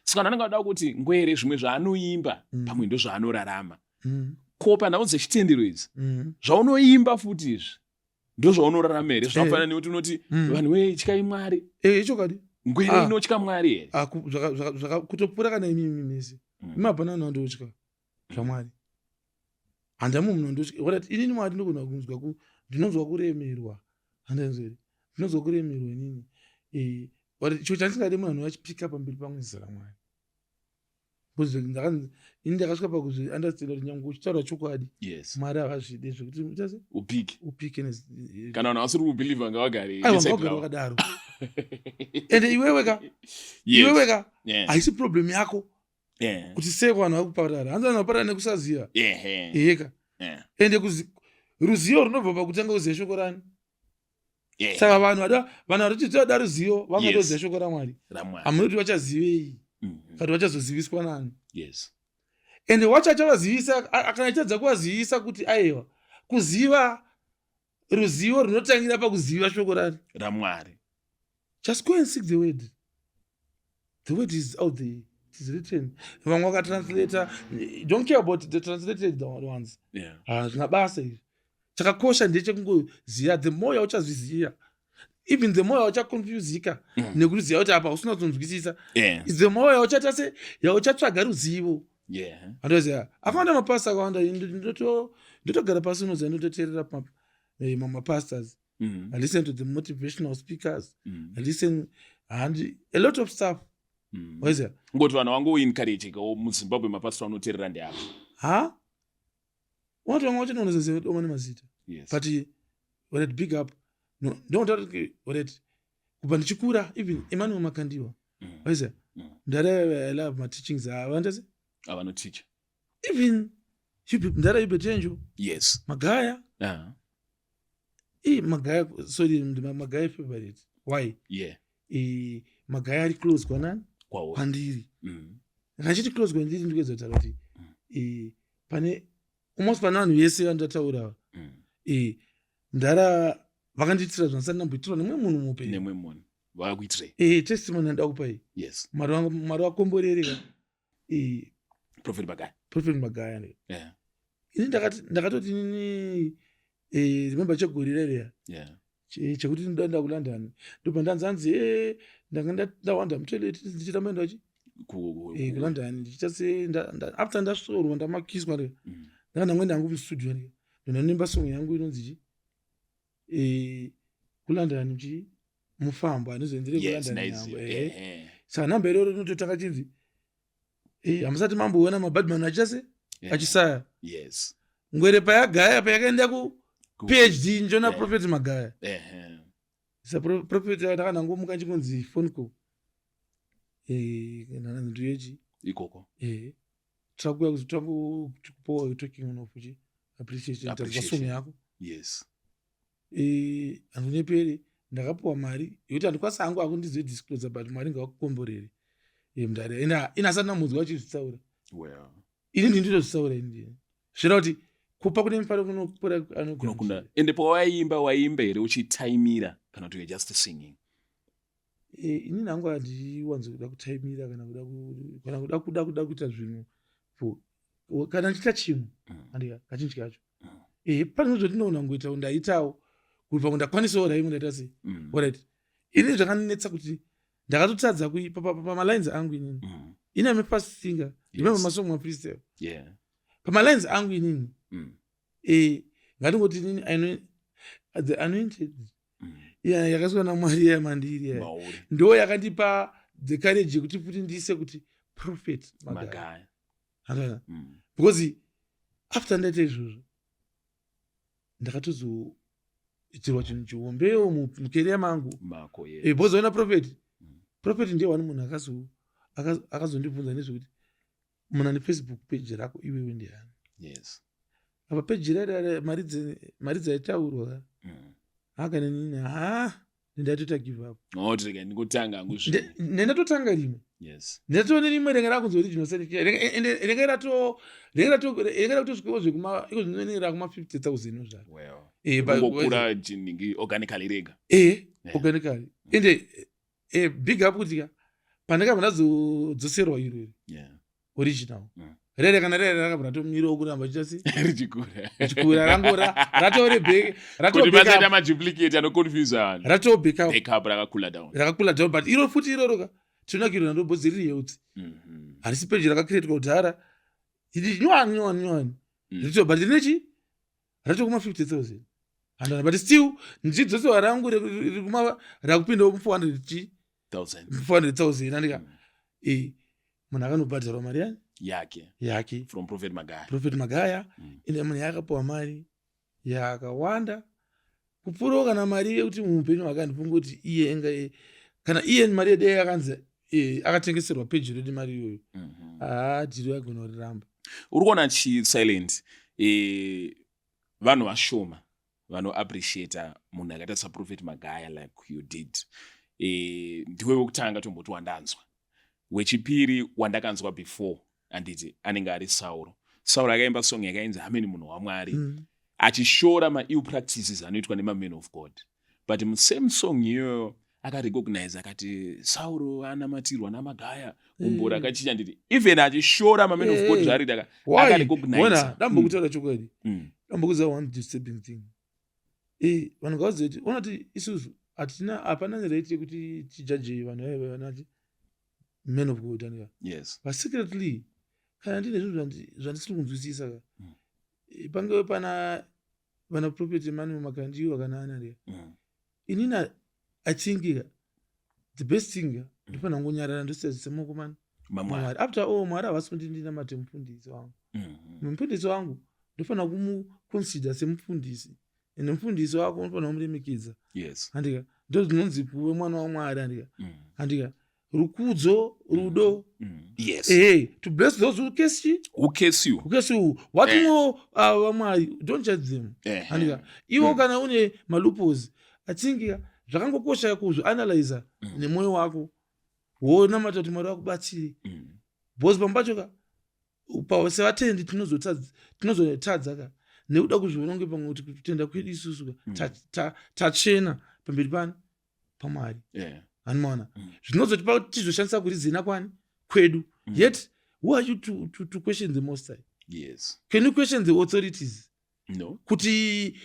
saka anenge ada kuti Ngwere zvimwe zvaanoimba pamwe ndo zvaanorarama ko panhaunze chitendero idzi zvaunoimba futi izvi ndo zvaunorarama here zvakafanana nekuti unoti vanhu wetyai Mwari chokadi Ngwere inotya Mwari here kutopfuura kana imimi mese imabhanana ndotya zvaMwari handamu munhu ndotya inini Mwari ndogona kunzwa ndinonzwa kuremerwa handanzweri ndinonzwa kuremerwa inini chiwo chandisingade munhu anhu achipika pamberi pamwezisa raMwari ini ndakasvika pakuzi understand kuti nyange uchitaura chokwadi Mwari havazvide zvekuti upike kana vanhu vasiri kubhilivha ngavagare wakadaro ende iweweka haisi problem yako kuti sei vanhu vakuparara hanzi vanhu vaparara nekusaziva eka ende ruzivo runobva pakutanga kuziva shoko rani saka vanhu vari kuti toda ruzivo vangatoziva shoko raMwari hamunoti vachazivei kati vachazoziviswa nani ende wacho achavazivisa kana achitadza kuvazivisa kuti aiwa kuziva ruzivo runotangira pakuziva shoko raMwari. Just go and seek the word. The word is out there. It is written. Vamwe vakatranslata, don't care about the translated ones. Zvingabasa izvi. Chakakosha ndechekungoziva. The more yauchazviziva, even the more yauchakonfusika nekuziva kuti apa usina kunzwisisa, the more yauchatsvaga ruzivo. Andoziva. Akawanda mapasta akawanda ndotogara pasi unoziva ndototeerera mapastors. I listen to the motivational speakers. I listen and a lot of stuff. What is it? Ngoti vanhu vangoencourage ko muZimbabwe mapastor anoteerera ndiapo. Watu vangochinonozezewe omane mazita. But when it big up, no, don't what it kubva ndichikura even Emmanuel Makandiwa. What is it? I love my teachings. Avandase? Avanoteach. Even ndara ibetenjo. Yes. Magaya. Magaya, sorry, Magaya favorite. Why? Magaya ari close kwanani? Kwandiri. Kachiti close kwandiri ndikuzotara kuti pane almost panani yese andataura. Ndara vakanditira zvansana namboitira nemwe munhu mupe. Nemwe munhu. Vakuitire. Testimony ndakupai. Yes. Mari wakomborereka. Prophet Magaya. Ini ndakatoti nini remember chegorirereya chekuti ndoenda kuLondon ndobva ndanzanzi ndanga ndawanda mutoileti ndichitamenda kuLondon ndichitase after ndasvorwa ndamakiswa ndanga ndamwenda hangu mustudio ndonanemba song yangu inonzi kuLondon mufambo anozoenzere kuLondon yangu saka namba iroro inototanga chinzi hamusati mamboona mabadman achisaya Ngwere payagaya payakaenda PhD njona Prophet Magaya. Sa Prophet ndakanangomuka chikunzi phone call. Kana nduyechi ikoko. Trakuya kupoa talking on ofuji appreciation tasome yako. Yes. Andunepere ndakapoa mari yokuti andikwanisa hangu akundizwe disclose but mari ngakukomborere. Mndare inasana mudzi wachitsaura. Well. Ini ndinotsaura ini. Zvira kuti kupa kune mfaro kunokunda ende waimba here uchitaimira kana kuti just singing. Ini nangu handiwanzo kuda kutaimira kana kuda kuita zvinhu kana ndichita chimwe andika kachinji kacho panozotinoona ngoita undaitawo kuti pakundakwanisawo raimwe ndaita sei alright ini zvakanetsa kuti ndakatotadza pamalines angu inini ina me first singer remember masong ma freestyle pamalines angu inini ngatingoti nini the anointed yakaswa naMwari yamandiri ndo yakandipa the courage kuti futi ndiise kuti Prophet Magaya because after ndaita izvozvo ndakatozoitirwa chinhu chiombewo mukeria mangu bozoona prophet ndiye wani munhu akazondibvunza nezvekuti muna nefacebook page rako iwewe ndiani. Yes. Apa page rare mari dzaitaurwa akanenini ndatota give up. Notirega ndikutanga ngusvi. Nendatotanga rimwe. Yes. Ndatone rimwe renga rakunzi original certificate. Renga rato zvikoro zvekuma iko zvinonera kuma 50,000 zvaro. Well. Ngokura jiningi organically rega. Organically. Ende big up kuti pandaka ndadzoserwa iro. Yeah. Original. Rere kana rere rakabva ratomiro kuramba chichasi richikura rangora ratore big kuti basaita maduplicate anoconfuse vanhu rato backup rakakula down but iro futi iroro tinakiro ndo boziri riyeuti harisi page rakacreate kudhara idi nywani rito but nechi rato kuma 50,000 and but still njidzose rangu rikuma rakupinda 400,000 andika munhu akanobhadharwa mari yani yake from Prophet Magaya ine munhu yakapiwa mari yakawanda kupfuura kana mari yekuti muupenyu hwakandifunga kuti iye enga kana iye mari yedei yakanzi akatengeserwa page redi mari iyoyo dhiri yagona riramba. Uri kuona chisilent vanhu vashoma vanoappreciata munhu akaita saProphet Magaya like you did. Ndiwe wekutanga tomboti wandanzwa. Wechipiri wandakanzwa before anditi anenge ari Sauro akaimba song yakainzi Hameni munhu waMwari achishora ma-ill practices anoitwa nema-men of God, but musame song iyoyo akarecognize akati Sauro anamatirwa naMagaya umbora akachicha nditi even achishora ma-men of God zvari akarecognize. Ndambokutaura chokwadi ndambokuza one disturbing thing vanhu ngavazive kuti unati isusu hapana right yekuti tijaje vanhu vanati men of God anika. Yes. But secretly kana ndine zvinhu zvandisiri kunzwisisa pange pana prophet Emmanuel Makandiwa kana anani inina I think the best thing ndofana ngonyarara ndosedzisa mukomana Mwari after all Mwari havasi ndina mate mufundisi wangu mufundisi wangu ndofana kumuconsider semufundisi ende mufundisi wako unofana kumuremekedza. Yes. Andika ndo zvinonzi puwe mwana waMwari andika andika rukudzo rudo. Yes. To bless those who curse you. What more vaMwari don't judge them. Andika iwo kana une malupos I think zvakangokosha kuzvo analyze nemoyo wako wona matatu Mwari wakubatsire boss pambacho pasevatendi tinozotadza ka nekuda kuzvironge pamwe kuti kutenda kwedu isusu tachena pamberi paMwari. Hanimona zvinozotipa kuti tizoshandisa kuti zina kwani kwedu yet who are you to question the Most High? Yes. Can you question the authorities? No. Kuti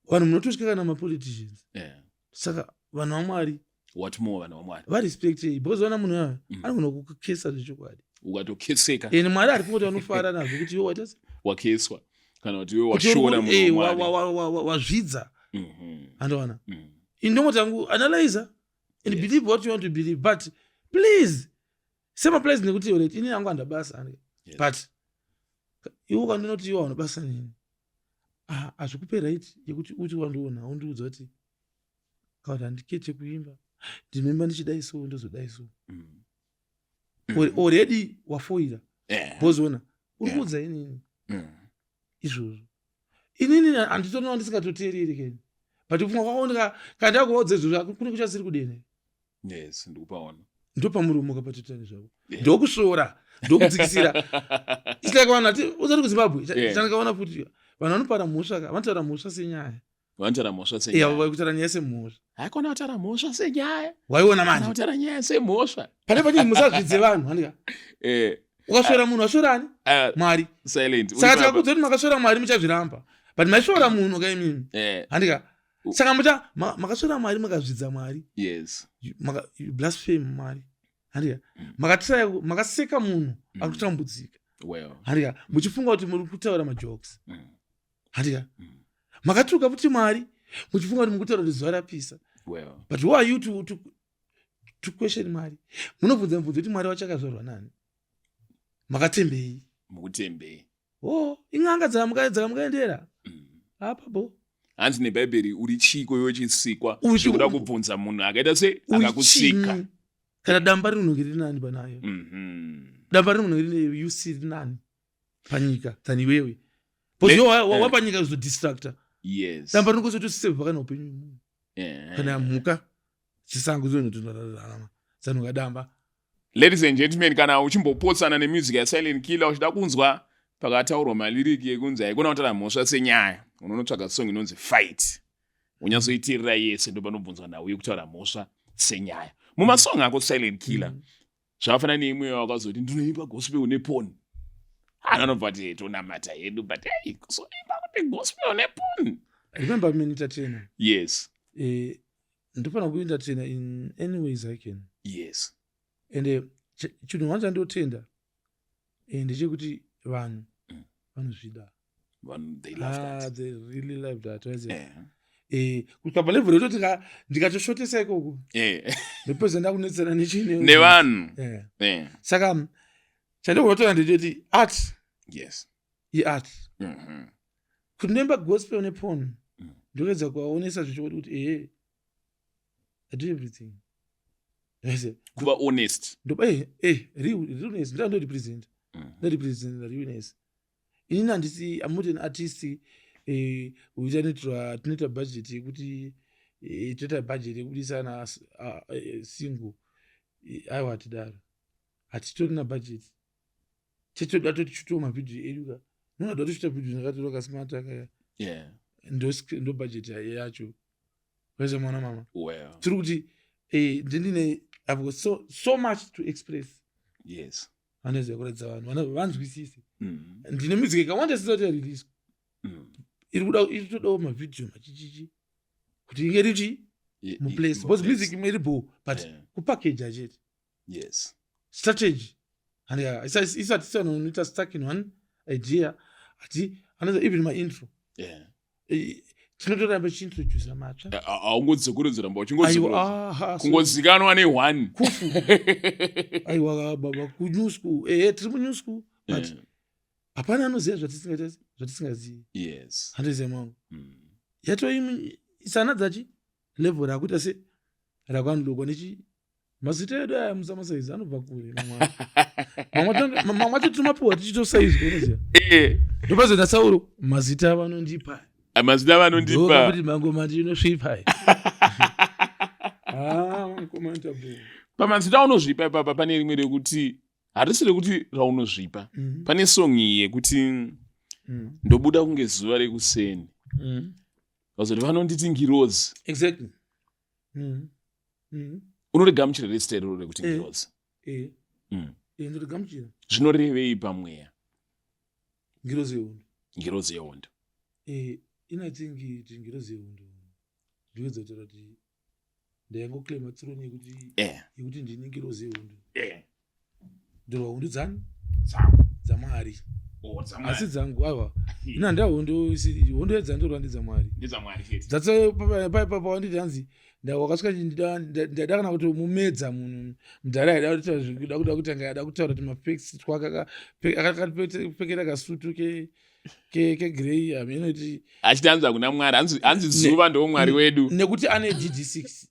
vanhu munotosvika kana mapoliticians saka vanhu vaMwari what more vanhu vaMwari varespect because vana munhu aya anogona kukesa zvechokwadi ukatokeseka Mwari ari kuti vanofara nazvo kuti iwe watasi wakeswa kana kuti iwe washora munhu wazvidza andoona indongo tangu analyze and believe what you want to believe, but please sema place nekuti yore ini yangu andabasa but iwo kandinoti iwo anobasa nini azvikupe right yekuti uti wandoona undiudza kuti kana ndikete kuimba ndimemba ndichidai so ndozodai so already wafoira bozona urikudza inini izvozvo inini anditoona ndisingatoteereri keni but pfungwa kwako kandakuudza izvozvo kune kuchasiri kudene. Yes, ndikupaona ndopamuromoka patotani zvavo ndokusvora ndokudzikisira isikakawana ati usati kuZimbabwe chanakaona futi vanhu vanopara mhosva vanotaura mhosva senyaya kutaura nyaya semhosva haikona kutaura mhosva senyaya waiona manje kutaura nyaya semhosva pane pati musazvidze vanhu handika ukasvora munhu wasvorani Mwari silent saka takakudza kuti makasvora Mwari muchazviramba but maisvora munhu kaimimi handika saka makasvora Mwari makazvidza Mwari. Yes. You blaspheme Mwari handika makaseka munhu akutambudzika handika muchifunga kuti muri kutaura majokes handika makatuka kuti Mwari muchifunga kuti muri kutaura kuti zuva rapisa but who are you to question Mwari? Munobvunza mubvunzo kuti Mwari wachakazvarwa nani? Makatembei ing'anga dzakamukaendera apapo hanzi neBhaibheri uri chiko yochisikwa zvikuda kubvunza munhu akaita se akakusika kana damba rinonge riri nani panayo damba rinonge rine UC riri nani panyika than iwewe wapanyika kuzodistracta damba rinokuzotosevha kana upenyu kana mhuka chisango zvinotondorarama zanonga damba. Ladies and gentlemen, kana uchimbopotsana nemusic yaSilent Killer uchida kunzwa pakataurwa maliriki ekunzi haikona kutaura mhosva senyaya, unonotsvaga song inonzi Fight. Unyazoitirira yese ndo panobvunzwa nawe kutaura mhosva senyaya. Mumasong ako Silent Killer zvakafanana neimwe wakazoti ndinoimba gospel une porn. Anobva kuti tonamata hedu but hey, kuzoimba kuti gospel une porn. Remember me entertainer. Yes. Ndofana kuentertainer in any ways I can. Yes. And chinhu wanja ndotenda ndechekuti vanhu vanozvida. They love that. They really love that. Kusvika palevheri yototi ndikatoshotesa ikoko ndopedza ndakunetsana nechine nevanhu. Saka chandinotora ndechoti art. Yes. Iart. Kuti ndemba gospel neporn ndokedza kuvaonesa zvichoti kuti I do everything. Kuba honest. Realness. Ndando represent. Not represent the realness. Inini handisi, I'm not an artist. Tinoita budget yekuti toita budget yekubudisa na single. Aiwa tidaro. Hatitorina budget. Titoda tochitawo mavhidhiyo edu. Munoda tochita vhidhiyo zvakatoroka smart akaya. Ndo budget yacho. Kwese mwana mama. Well. Tiri kuti I've got so much to express. Yes. Anaweza kuredza vanhu vanzwisise. Ndine music ikawanda sisati release. Iri todawo mavhidhiyo machichichi kuti inge richi muplace because music imeribo but kupackage achete. Yes. Strategy. And isati sanoita stuck in one idea. Ati another even my intro. Tinotora bachiintroduce matsva. Aungodzikurudzira mba uchingodzikurudzira. Kungozikanwa ne1. Kufu. Aiwa baba kunyusku. Tiri munyusku. But hapana anoziva zvatisingazivi. Yes. Handiziva mangu. Yatoimi isanadzachi level rakuita se rakwanuloko nechi mazita edu aya musamasaizi anobva kure mamwe atotumapuwa tichitosaizi unoziva. Ndopazona Sauro mazita vanondipa. Mazita vanondipa. Kuti mangoma ndinosvipa. Komanta bo. Pamazita unozvipa ipapa pane rimwe rekuti harisi rekuti raunozvipa. Pane song yekuti ndobuda kunge zuva rekuseni. Vazoti vanonditi ngirozi. Exactly. Unorigamuchira resitero rekuti ngirozi. Ndorigamuchira. Zvinorevei pamweya? Ngirozi yehondo. Inatingi ngirozi yehondo. Ndikuedza kutaura kuti ndayangoclaima tsuroni yekuti ndini ngirozi yehondo. Ndorwa hondo dzamwari. Asi dzangu aiwa. Ina ndahondo yedzandorwa ndedzamwari. Dzatsa pawanditi hanzi wakasvika ndada kana kuti mumedza munhu mudhara aida kutanga ada kutaura kuti mafakes akapfekera kasutu kegrey inoti achitanza kuna mwari hanzi zuva ndo mwari wedu nekuti ane GD6.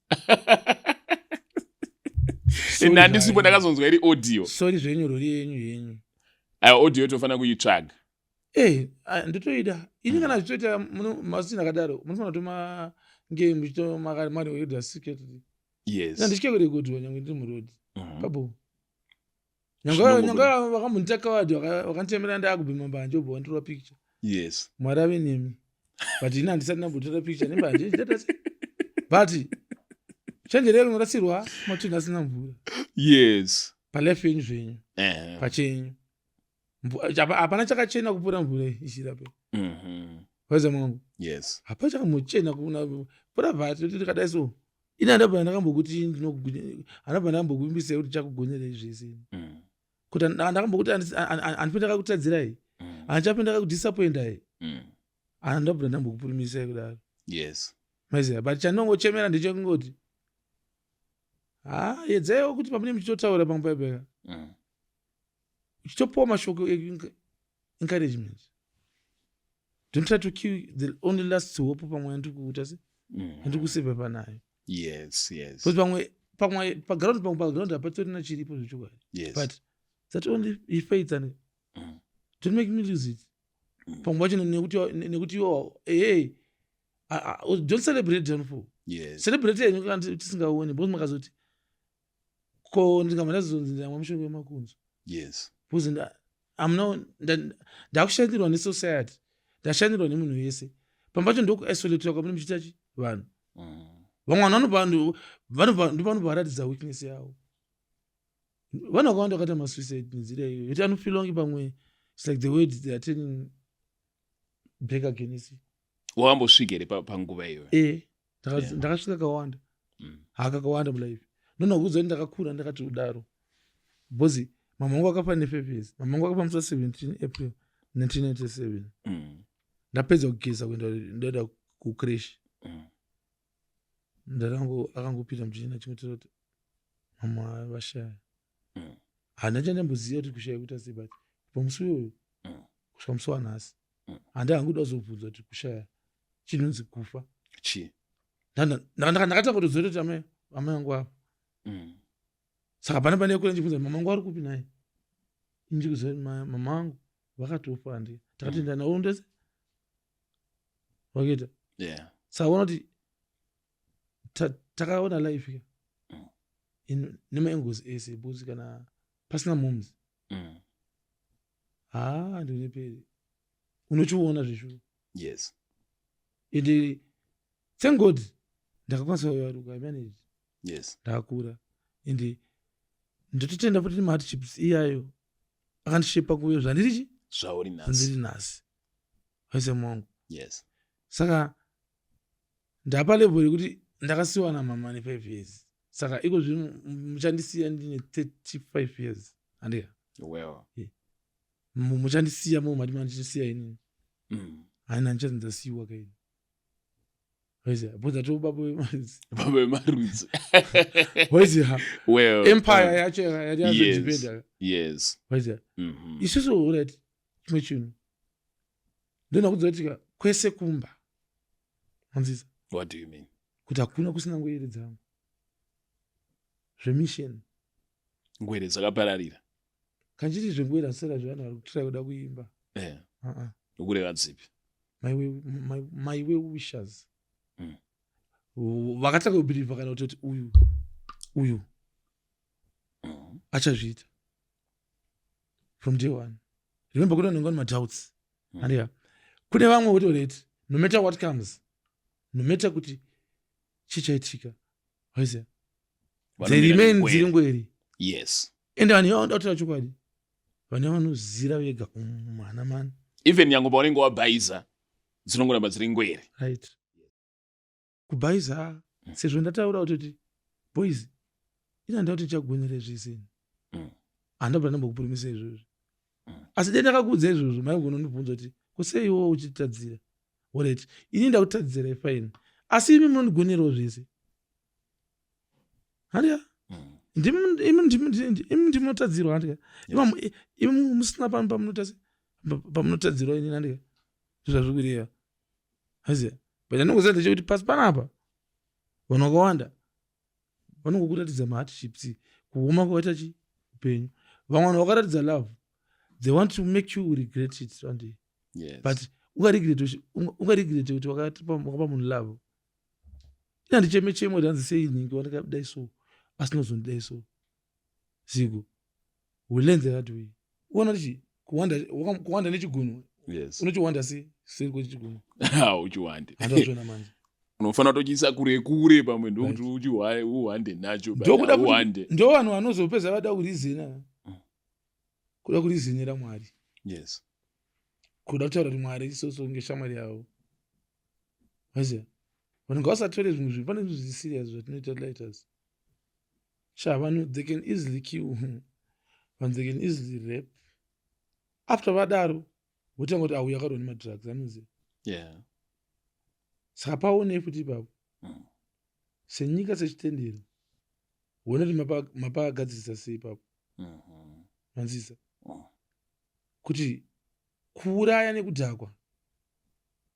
Ndandisipo ndakazonzwa iri audio. Sorry zvenyoro yenyu. Audio tofana kuitsvaga. Ndotoida. Ini kana zvitoita masina akadaro munofanira kutoma nge muchitoma mari wedu secret. Yes. Ndichike kurekodwa nyangwe ndiri muroad. Babo. Nyanga vakamunditaka wadhi wakantemera ndakubhema mbanje obva wanditora picture. Yes. Mwari ave nemi. But ina handisati ndambotora picture nembanje nditata se. But chenjerero unorasirwa matunda asina mvura. Yes. Palife yenyu zvenyu. Pachenyu. Hapana chakachena kupfuura mvura ichirapo. Waiza mwangu. Yes. Hapana chakamochena kuna pfuura bhati kuti kadai so. Ina ndabva ndakambokuti ndabva ndambokuimbisa kuti chakugonyerai zvese. Kuti ndakambokuti andipenda kakutadzirai. Anchapenda kakudisappointa hai. Ndabva ndambokupurumisai kudaro. Yes. Maiziva but chandinongochemera ndechekungoti yedzaiwo kuti pamune muchitotaura pamupepeka uchitopiwa mashoko encouragement. Don't try to kill the only last hope pamwe andikukuta se andikuseva panayo. Yes. But pamwe paground hapatorina chiripo zvechokwadi. Yes. But that only effects and don't make me lose it. Pamwe pacho nekuti hey, don't celebrate downfall. Yes. Celebrate yenyu kana tisingaoni because makazoti ko ndikamana zonzi ndamwa mushonga wemakunzo. Yes. Because I'm now ndakushandirwa nesociety. Ndashandirwa nemunhu wese. Pamwe pacho ndokuisolate kwamuri muchitachi vanhu. Vamwe vanoparatidza weakness yavo. Vanhu vakawanda vakaita masuicide nenzira iyoyo. Yeti anofeel kunge pamwe it's like the world they are turning back against. Wambosvikere panguva iyoyo. Ndakasvika kawanda. Hakakawanda mulife. Ndonakuudza kuti ndakakura ndakati kudaro. Because mama wangu akafa ne5 years. Mama wangu akafa musi 17 April 1997. Ndapedza kugeza kuenda ndoenda kucrash. Ndarangu akangopinda muchina chimwe kuti mama vashaya. Handachandamboziva kuti kushaya kuita sei, but pamusi uyoyo kusvika musi wanhasi handangoda kuzobvunzwa kuti kushaya chinonzi kufa. Ndakatanga kutoziva kuti amai vangu afa. Saka pane kure ndichibvunza mama vangu ari kupi naye. Ndikuziva kuti mama vangu vakatofa handi. Takati ndanawo ndese. Wakaita. Saka uona kuti takaona life nemaengozi ese because kana pasina moms ndineperi unochiona zvisho. Yes. Ende thank God ndakakwanisa kuyaruka manage. Yes. Ndakura ende ndototenda kuti mahardships iyayo akandishepa kuyo zvandiri nhasi waise mwangu. Yes. Saka ndapa level yekuti ndakasiwa namama ne5 years. Saka iko zvino muchandisiya ndine 35 years. Andika. Well. Muchandisiya mati mandisiya inini. Haina ndichazindasiyiwa kaini. Waise bhodza to baba wemarudzi. Waise well. Empire yacho yazodependa. Yes. Waise. Isusu already chimwe chinhu. Ndonakuudza kuti kwese kumba. Hanzisa. What do you mean? Kuti hakuna kusina ngwere dzangu. Zvemission. Ngwere dzakapararira. Kanjiti zvengwere asera zvanhu vari kutira kuda kuimba. Ukureva dzipi? My way wishers. Vakataka kubhirivha kana kuti uyu achazviita. From day one. Remember kuti anonga madoubts. Andika. Kune vamwe kuti already no matter what comes. No matter kuti chichaitika. Waise. They remain dziri ngweri. Yes. Ende vanhu ivavo ndautira chokwadi. Vanhu vanozira vega mwana mani. Even yangu paunenge wabhaiza dzinongoramba dziri ngweri. Right. Kubhaiza sezvo ndataura kuti boys ina ndauti chagonyere zvese. Handabva ndambokupurumisa izvozvo. Asi dai ndakakuudza izvozvo maigona kundibvunza kuti kusei iwewe uchitadzira. Alright. Ini ndakutadzirai fine. Asi imi munondigonerawo zvese. Handika? Imi ndimunotadzirwa handika? Imi musina pamunotadzirwa inini handika? Zvazviri kureva. Haziya. But ndinongoziva ndechekuti pasi panapa vanhu vakawanda vanongokuratidza mahardships kuoma kwakaita upenyu. Vamwe vanhu vakaratidza love. They want to make you regret it one day. Yes. But ungaregrete kuti wakapa munhu love. Ina ndichemechemo ndanzi sei nyingi wandakadai so asinozondidai so. Zigo. We learn the hard way. Uona kuti kuwanda nechigunwe. Yes. Unochiwanda seri kwechigunwe. Uchiwande. Handazvona manje. Unofanira tochiisa kure pamwe ndokuti uhande nacho. Ndo vanhu vanozopedza vada kurizina. Kuda kurizinira Mwari. Yes. Kuda kutaura kuti Mwari isoso ngeshamwari yavo. Waziya. Vanhu ngavasatore zvimwe zvinhu, pane zvinhu zviserious zvatinoita lighters. Vanhu they can easily kill. Vanhu they can easily rape. After vadaro wotanga kuti auya akarwa nemadrugs anoziva. Yeah. Saka paone futi ipapo. Senyika sechitendero. Wona kuti mapagadzirisa sei ipapo. Manzisa. Kuti kuuraya nekudhakwa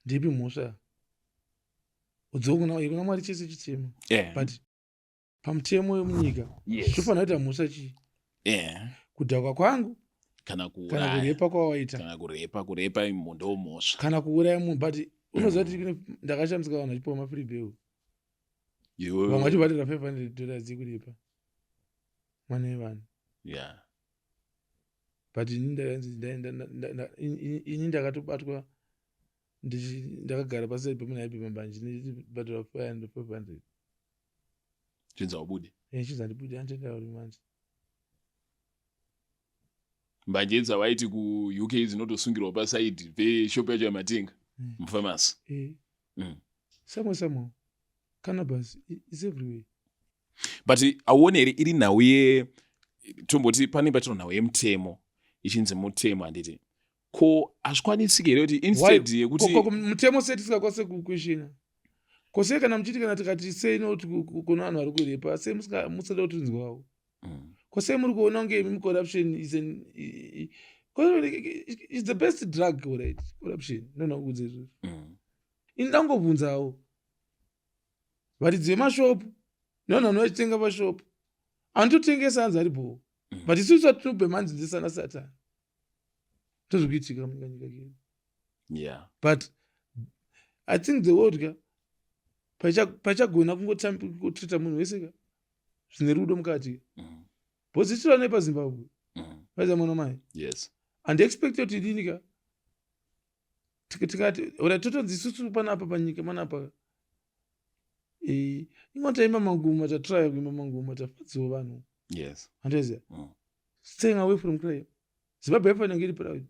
ndepi mhosva. Udzokuna Mwari chese chitema. Yeah. But pamutemo wemunyika zvofanira kuita mhosva chii kudhakwa kwangu kana kurepa kwawaita kana kurepa mhondo womhosva kana kuuraya munhu but unoziva kuti ndakashamisa vanhu vachipiwa mafree bail vamwe vachibhadhira $500 kuripa mwana wevanhu but ini ndakatobatwa ndakagara pasi pemunaipi pambanje ndibhadhira $500 chinza ubude chinza ndibude anditaura manje mbanje dzawaiti ku-UK dzinotosungirwa pasaidi peshopu yacho yamatenga mufamasi samwe cannabis is everywhere but auone here iri nhau tomboti pane patino nhau yemutemo ichinzi mutemo handiti ko hazvikwanisiki here kuti instead yekuti mutemo sei tisingakwanise kukweshina kose kana muchiti kana tikati sei noti kuna vanhu vari kurepa sei musada kutinzwawo kose muri kuona kunge corruption is the best drug, right? Corruption ndonakudze izvozvo indangobvunzawo varidzi vemashopu nevanhu vachitenga pashopu anditotengesa hanzi aripowo but isusu atinobve manzinzisana satani tozvikuitika munyika kedu but I think the world pachagona kungotrita munhu wese zvine rudo mukati bhozitirwa nepazimbabwe vaisa mwana mai and expect kuti dinika tikati ora totonzi isusu panapa panyika manapa ingotaimba manguma tatraya kuimba manguma tafadziwa vanhu andoziva staying away from crime Zimbabwe yafanira iri proud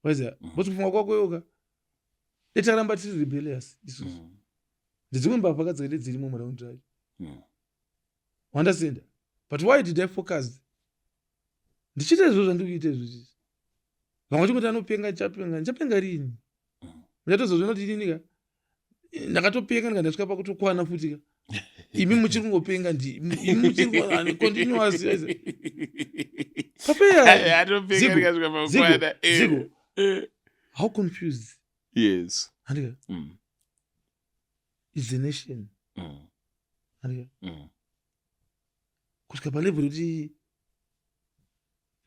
vaisa but kufunga kwako yoga detaramba tiri rebellious isusu dzimwe mbavha kadzikaite dzirimo muraundi racho understand but why did I focus ndichita izvo zvandikuita izvozvi vamwe chingoti anopenga ndichapenga rini ndatozoona kuti ininika ndakatopenga ndikandasvika pakutokwana futika imi muchiri kungopenga imi muchiri continuous papeya Zigo how confused andika is the nation andika kusvika palevheri kuti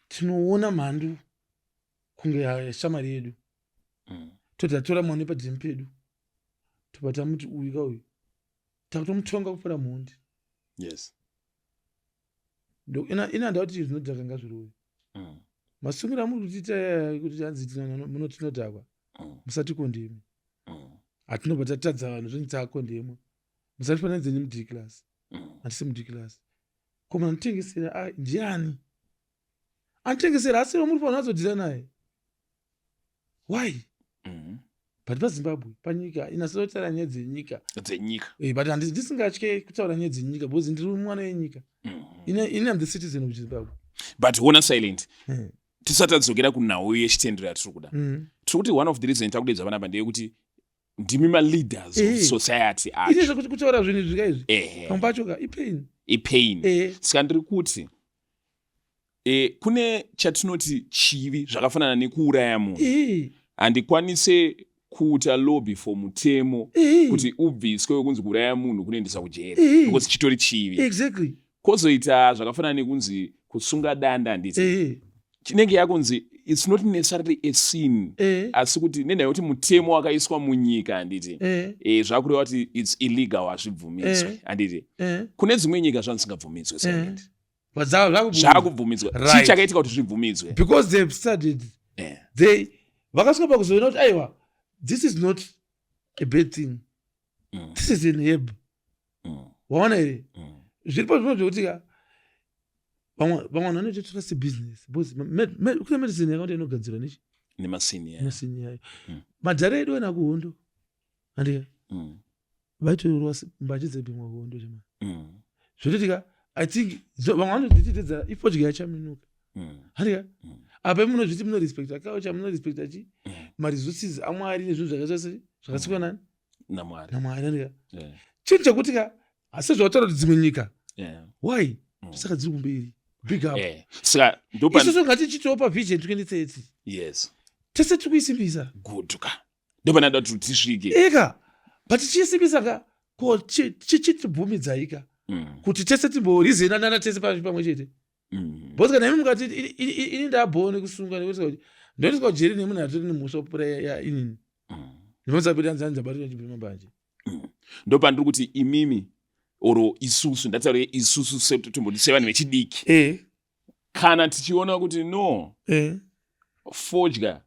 tinoona mhandu kunge shamari yedu toti tatora mwana padhimi pedu tobva muti uyu kauyu takutomutonga kupfuura mhondi inanda kuti zvinodhaka ngazvirowe masungira muri kutiita kuti hanzi munotinodhakwa musatikondemi hatinobva tatadza vanhu zvinhu taakondemwa musatifananidzeni mudhii class handisi mudhii class koma anotengesera ndiani anotengesera asi muri fanira azodhira naye why but pazimbabwe panyika inasotaura nyaya dzenyika but ndisingatye kutaura nyaya dzenyika because ndiri mwana wenyika am the citizen of Zimbabwe but hona silent tisati tadzokera kunhau yechitendero yatiri kuda tiri kuti one of the reason takudedza panapa ndeyekuti ndimi maleaders of society acho kuti kutaura zvinhu zvika izvi pamwe pacho ipain saka ndiri kuti kune chatinoti chivi zvakafanana nekuuraya munhu handikwanise kuita lobby for mutemo kuti ubviswe wekunzi kuuraya munhu kunoendesa kujeri because chitori chivi kwozoita zvakafanana nekunzi kusunga danda handiti chinenge yakunzi it's not necessarily a sin asi kuti nendaa yekuti mutemo wakaiswa munyika handiti zvakureva kuti it's illegal hazvibvumidzwe handiti kune dzimwe nyika zvanzingabvumidzwe silent zvakubvumidzwa chii chakaitika kuti zvibvumidzwe because they've studied vakasvika pakuzoona kuti aiwa this is not a bad thing this is an herb waona here zviripo zvino zvekutika vamwe vanhu vanototora sebusiness kune medicine yakauta inogadzirwa nemasini yayo madhara edu ena kuhondo andika vaitorwa mbachi dzebhimwa kuhondo chama zvototika I think vamwe vanozvititedza ifodya yachaminuka andika apa munozviti munorespecta kaucha munorespecta chi maresources amwari nezvinhu zvakasikwa nani namwari andika chinhu chekutika asi zvataura kuti dzimwe nyika why saka dziri kumberi big up saka isusu ngatichitiwo pavision 2030 tese tiri kuisimbisa guduka ndopanada kuti tisvike eka but tichisimbisa ka ko chichitibvumidzai ka kuti tese timborizanana tese pamwe chete bhozi kana imi mukati ini ndabhone kusunga nekuti ndotisika kujeri nemunhu atori nemhosva kupura inini ndinotsapita nzanzabatira chipima mbanje ndo pandiri kuti imimi oro isusu ndataure isusu sevanhu vechidiki kana tichiona kuti no fodya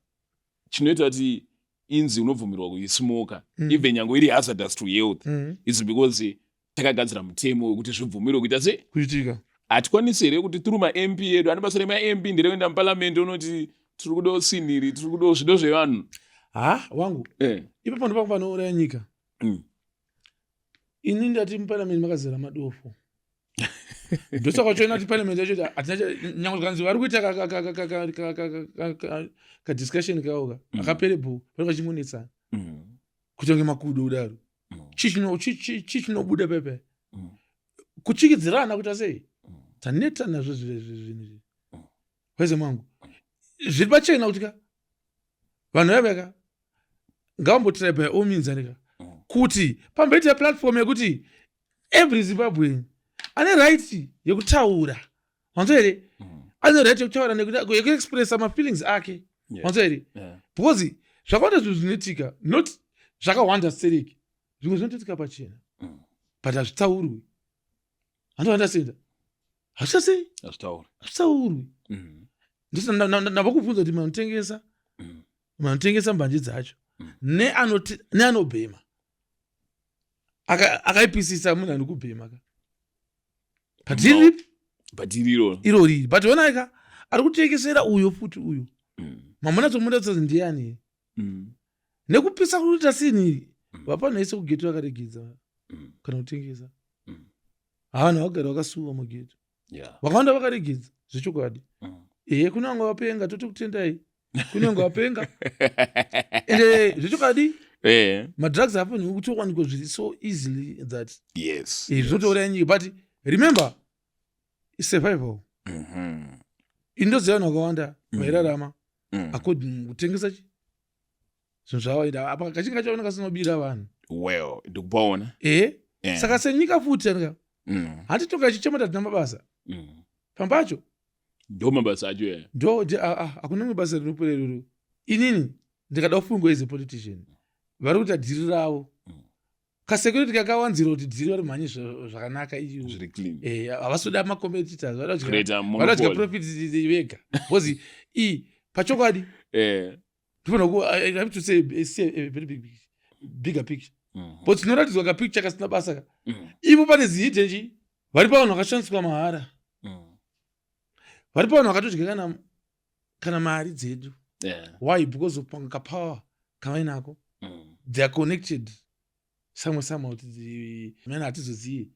chinoita kuti inzi unobvumirwa kuismoka even nyange iri hazardous to health is because takagadzira mutemo wekuti zvibvumirwe kuita sei kuitika hatikwanisi here kuti tiri mamp edu ane basa remamp nderekuenda muparamende unoti tiri kudawo sinhiri tiri kudawo zvido zvevanhu wangu ipapo ndipo panouraya nyika ini ndati muparamende makazara madofo ndosaka choona kuti paramende yacho nyange kanzi vari kuita kadiscussion kawoka akaperepo vari vachimonetsana kutonge makudo kudaro chichinobuda pepe kuchikidzirana kuita sei taneta nazvo zvinhu kweze mangu zviri pachena kuti vanhu vaveka ngavambotira by all means anika kuti pamboita platform yekuti every Zimbabwean ane right yekutaura wanzo here ane right yekutaura yekuexpressa mafeelings ake wanzo here because zvakawanda zvinhu zvinoitika not zvakawanda sereki zvimwe zvinotoitika pachena but hazvitaurwi handoandasenda hazvitaurwi ndava kubvunza kuti manotengesa mbanje dzacho neanobhema akaipisisa munhu ani kubhema iro riri but onaika ari kutengesera uyo futi uyo mamuna tomudatsa ndiani nekupisa kuita sinhi vapano ise kugeto vakaregedza kana kutengesa vanhu vagara vakasuwa mugeto vakawanda vakaregedza zvechokwadi kunyange vapenga totokutendai kunyange vapenga ende zvechokwadi madrugs hafaniri kutowanikwa zviri so easily that zvinotouraya nyika but remember survival indoziva vanhu vakawanda vairarama according kutengesa zvinhu zvavaida apa kachinga chaoneka sinobira vanhu ndikupaona saka senyika futi anika hatitoka chichemata tina mabasa pambacho ndo mabasa acho ndo hakuna mabasa rinopererero inini ndikada kufunga as a politician vari kuita dhiri ravo kasecurity kakawanzira kuti dhiri vari mhanye zvakanaka havasoda macompetitors vadya profit vega because pachokwadi I have to say see a very bigger picture but tinoratidzwa kapicture kasina basa ivo pane zihidhenji vari pavanhu vakashandiswa mahara vari pavanhu vakatodya kana mari dzedu why because of kapower kavainako they are connected somehow kuti mene hatizoziye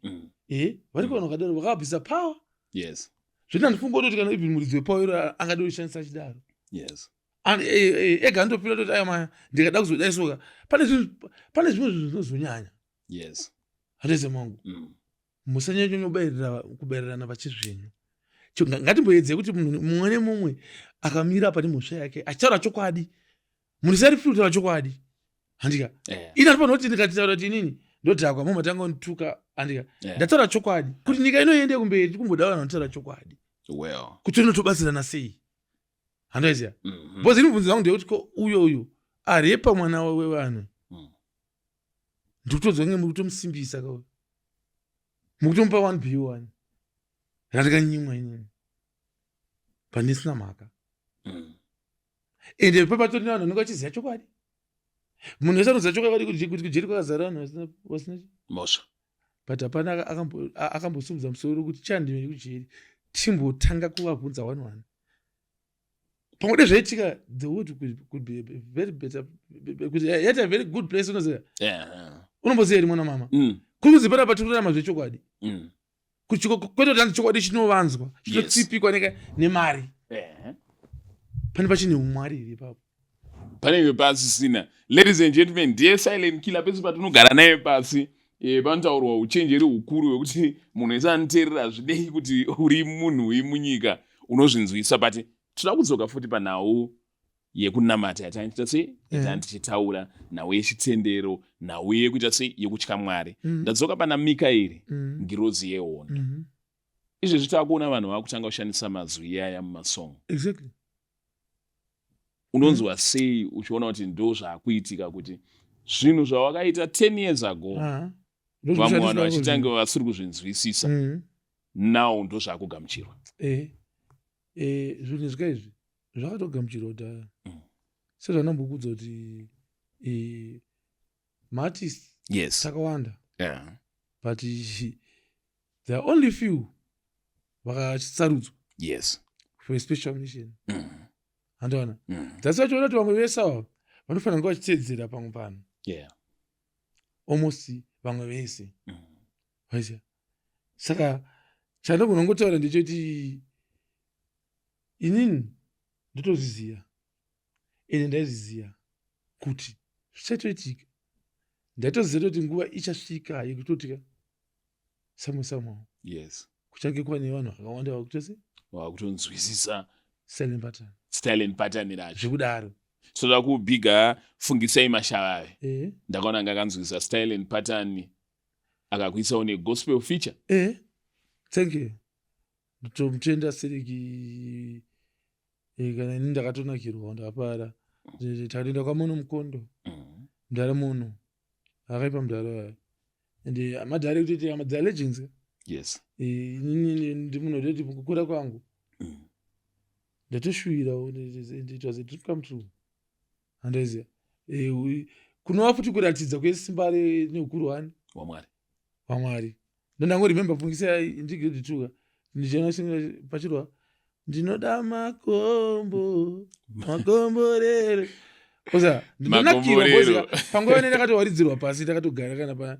vari pavanhu vakadaro vakabvisa power zvino handifunga kuti kana even muridzi wepower angade kushandisa chidaro ega ndopira kuti aya ndikada kuzodaisoka pane zvimwe zvinhu zvinozonyanya hateze mangu musanyanya kubayirirana pachizvenyu ngatimboedze kuti munhu mumwe nemumwe akamira pane mhosva yake achitaura chokwadi munhu sari firi kutaura chokwadi handika ina ndipanoti ndikatitaura kuti inini ndodhakwa momatanga ndituka handika ndataura chokwadi kuti nyika inoende kumberi tikumboda vanhu vanotaura chokwadi kuti inotobatsirana sei handoiziya bhozi inobvunza vangu ndekuti uyo arepa mwana wevanhu ndikutodza mukutomusimbisa mukutomupa 1B1 randikanyimwa inini pandisina mhaka ende papatori nevanhu vanenge vachiziva chokwadi munhu wese anoziva chokwadi kuti kujeri kwakazara vanhu vasina mhosva but hapana akambosumudza musoro kuti chandimei kujeri timbotanga kuvabvunza 1 pamwe zvaitika the wood could be very better yet a very good place unoziva unomboziva iri mwana mama kuri kuzipana patikurarama zvechokwadi kwete kuti hanzi chokwadi chinovanzwa chinotsipikwa nemari pane pachine umwari iri ipapo panenge pasisina. Ladies and gentlemen, ndiye silent killer pese patinogara naye pasi panotaurwa uchenjeri hukuru hwekuti munhu wese anoteerera zvidei kuti uri munhu wemunyika unozvinzwisa. But toda kudzoka futi panhau yekunamata yataita sei yatanga tichitaura nhau yechitendero nhau yekuita sei yekutya Mwari. Ndadzoka pana Mikaeri, ngirozi yehondo. Izvezvi takuona vanhu vakutanga kushandisa mazwi iyaya mumasong. Exactly. Unonzwa sei uchiona kuti ndo zvaakuitika kuti zvinhu zvawakaita 10 years ago vamwe vanhu vachitanga vasiri kuzvinzwisisa now ndo zvaakugamuchirwa. Zvinhu izvi zvakatogamuchirwa kudhaya. Sezvanambokudza kuti maartists takawanda, but there are only few vakatsarudzwa for a special mission. Handona. That's why toona kuti vamwe vese ava vanofanira kunge vachiteedzera pamwe pano. Almost vamwe vese. Waziva. Saka chandogona kungotaura ndechoti inini ndotozviziva ende ndaizviziva kuti zvichatoitika. Ndaitoziva kuti nguva ichasvika yekutotika somehow. Kuchange kuva nevanhu vakawanda vakutonzwisisa style and pattern racho zvekudaro. Toda kubhiga Fungisai Mashavave. Ndakaona anga akanzwisisa style and pattern akakuisawo negospel feature. Thank you. Nditomutenda Sereki kana inini ndakatonakirwa ndapara. Takaenda kwaMono Mukondo. Mudhara Mono. Akaipa mudhara wayo. Ende madhara ekuti amadhara legends. Inini ndimunodeti kukura kwangu. Ndatoshuwira it was a dream come true. Andaziva. Kunova futi kuratidza kwesimba neukuru waMwari. Ndangoremember Fungisai ndigrade 2. Ndichona shinga pachirwa. Ndinoda makomborero. Oza, ndinonakirwa boza. Panguva ndakatowaridzirwa pasi ndakatogara kana pa.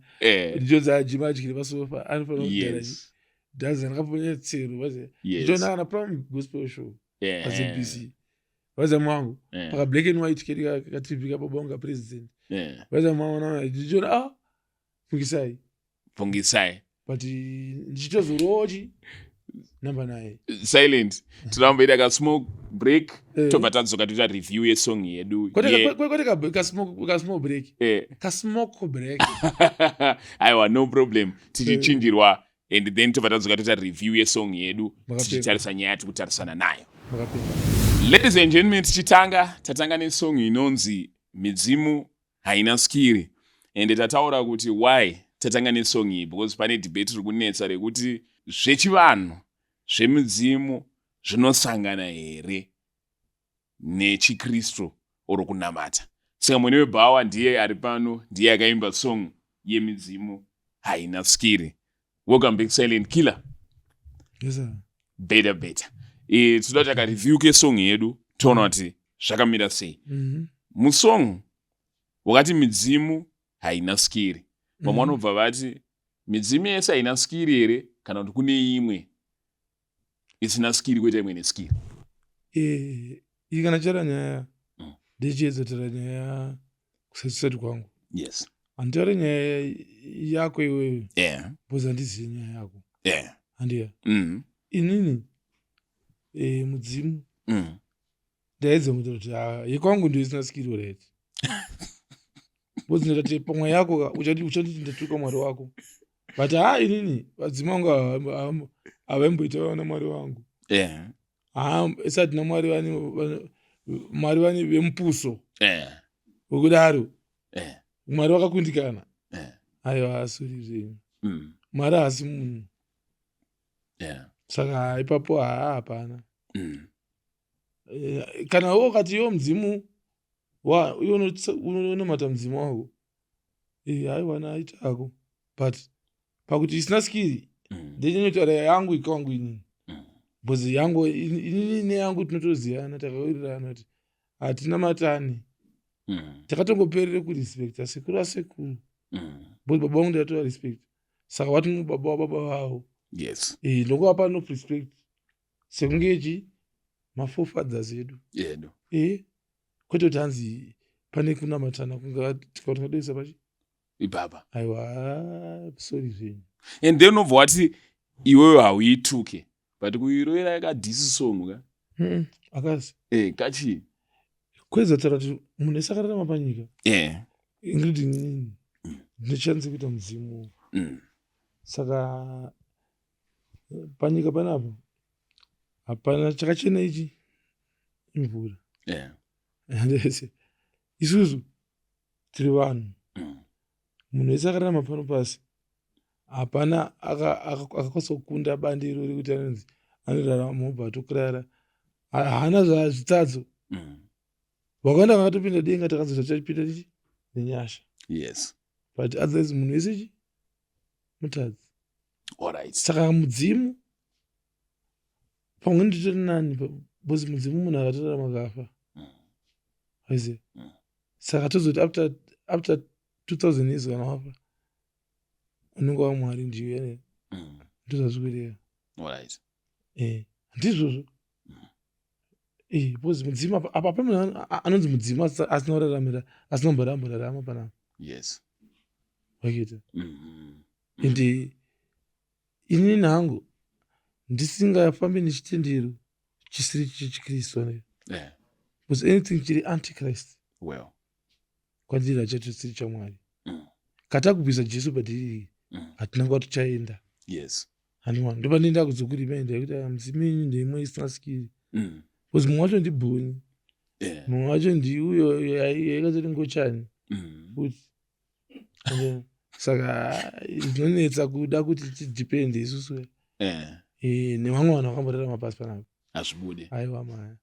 Ndichodza jima adyire pasofa. Anofanira kugara. Ndazi ndakaponya tsero bazi. Ndichona kana pram gospel show. PCBC. Baza mwangu. Paka black and white keri katripika pabonga president. Baza mwangu na ndichona Fungisai. But ndichitozorochi number 9. Silent. Tunaomba ka smoke break. Tobva tadzoka tuita review yesong yedu. Kwete ka smoke break. Ka smoke break. Aiwa, no problem. Tichichinjirwa and then tobva tadzoka tuita review yesong yedu. Tichitarisa nyaya tikutarisana nayo. Ladies and gentlemen, tatanga nesong inonzi Midzimu haina skiri. And tataura kuti why tatanga nesong iyi, because pane debate iri kunetsa rekuti zvechivanhu zvemidzimu zvinosangana here nechiKristu oro kunamata. Saka mwene webhawa ndiye ari pano, ndiye akaimba song yemidzimu haina skiri. Welcome back Silent Killer. Yes sir. Better. Toda taka review ke song yedu toona kuti zvakamira sei. Musong wakati midzimu haina skiri. Vamwe vanobva vati midzimu yese haina skiri here kana kuti kune imwe isina skiri kwete imwe neskiri. Iyi kana chara nyaya ndichiedzotera nyaya kusati kwangu. Handitaure nyaya yako iwewe. Because handizivi nyaya yako. Handiya. Inini mudzimu ndaedza kuti yekwangu ndio isina skiri already. Because ndati pamwe yako uchanditi ndatuka Mwari wako. But inini vadzimu vangu havamboitawo naMwari wangu. Isati naMwari vani vemupuso. Wekudaro. Mwari wakakundikana. Aiwa asuri zvenyu. Mwari haasi munhu. Saka ipapo hapana. Kana wakati yo mudzimu unomata mudzimu wako. Aiwa naitako. But pakuti isina skiri ndinotaura yangu ikwangu inini. Because yangu inini neyangu tinotoziyana takawirirana kuti hatina matani. Takatongoperere kurespecta sekuru asekuru. Because baba vangu ndatoa respect. Saka wati mubaba wababa vavo. Ndongova no respect. Sekungechi maforefathers edu. Kwete kuti hanzi pane kunamatana kunga tikatongodoisa pachi. Ibaba. Aiwa, sorry zvenyu. And then of what iwewe hauituke. But kuiroera yakadhisi song ka? Akazi. Kachi. kweza taura kuti munhu ese akararama panyika Yeah. ingrid inini ndichanise kuita mudzimu saka panyika panapa hapana chakachena ichi imvura Yeah. andese isusu tiri vanhu munhu wese akararama pano pasi hapana akakwanisa kukunda bandi irori kuti anonzi anorarama mobva atokurara haana zvazvitadzo vakawanda vakatopinda denga takazoti tichapinda tichi nenyasha Yes. but otherwise munhu wese chi mutadzi Alright. saka mudzimu pamwe nditori nani bcause mudzimu munhu akatorarama kafa aize saka tozoti after 2000 years kana wafa unenge wamwari ndiyo ndozvazvikureva Alright. ndizvozvo bcause mudzimu apa pamunhu anonzi mudzimu asina mborarama panapa Yes. wakita ende inini hangu ndisingafambi nechitendero chisiri chechikristu Yeah. because anything chiri antichrist Well. kwandiri hachatosiri chamwari katakubvisa jesu padhiriri hatina kuva tichaenda Yes. handiwa ndopanoenda kuzokurimenda yekuti mudzimu yenyu ndeimwe isingasikiri because mumwe wacho ndibhoni Yeah. mumwe wacho ndiuyo yaikazoti ngochani kuti saka zvinonetsa kuda kuti tidhipende isusu Yeah. nevamwe vanhu vakamborarama pasi panapa Hazvibude. aiwa maya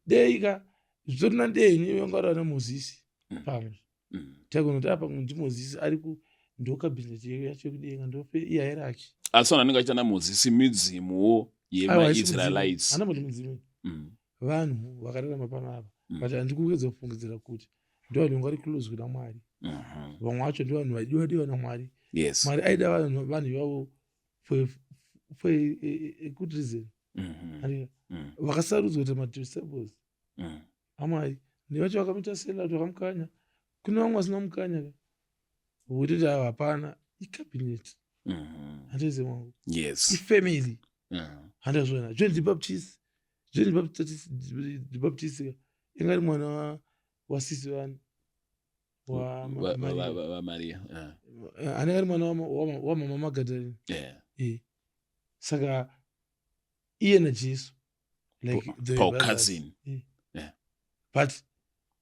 deika zvitorina denyu vangarara namozisi pamwe tagonoti apa ndimozisi ari ndokabhineti yacho yekudenga ndope iyai rake Asi vanhu vanenge vachiita namozisi midzimuwo yemaIsraelites. hanamboti mudzimu vanhu vakararama panapa but handikuedza kufungidzira kuti ndovanhu vanga vari close kuna mwari vamwe vacho ndivanhu vaidiwa namwari Yes. mwari aida vanhu ivavo for a good reason vakasarudzwa kuti madisciples amwari nevacho vakamita selatu vakamukanya kune vamwe vasina mukanya vototi hapana ikabhineti handaize mwangu Yes. ifamily handazvona john the baptist ingari mwana wasisi vani Maria. anenge ari mwana wamama magadhareni Yeah. saka iye najesu like the Paul brothers. cousin. Yeah. But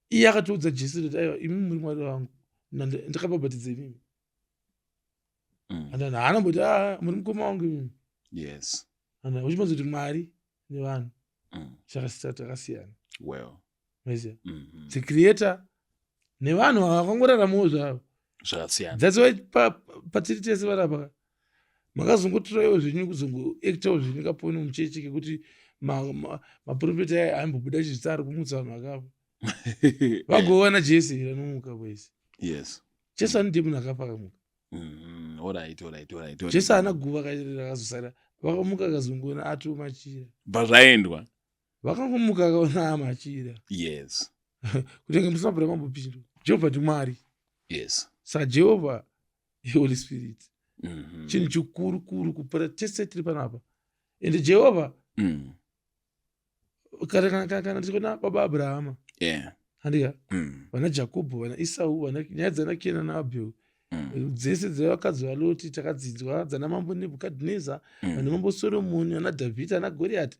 iye akatiudza jesu kuti aiwa imi muri mwari wangu ndakabhabhatidza imimi andani haanamboti muri mukoma wangu imimi Yes. andani uchimadza kuti mwari nevanhu takasiyana Well. maiziva the creator nevanhu vakangoraramawo zvavo Zvakasiyana. that's why patiri tese varapa makazongotoraiwo zvenyu kuzongoactawo zvenyu kaponi muchechi kekuti maprofeti aya aimbobuda chizita ari kumutsa vanhu vakafa vagoona jesu here anomuka kwese Yes. jesu anodii munhu akafa akamuka Alright. jesu haana guva rakazosara vakamuka akazongoona atomachira Bazvaendwa. vakangomuka akaona amachira Yes. kutenge musina bhura mambopindu jehovha ndimwari Yes. saka jehovha holy spirit chinhu chikuru kuru kupera tese tiri panapa ende jehovha kana tichikona baba abrahama Yeah. handika vana jakobho vana isau nyaya dzana kena naabheu dzese dzevakadzi valoti takadzinzwa dzana mambo nebhukadhineza vana mambo soromoni vana dhavhidhi ana goriati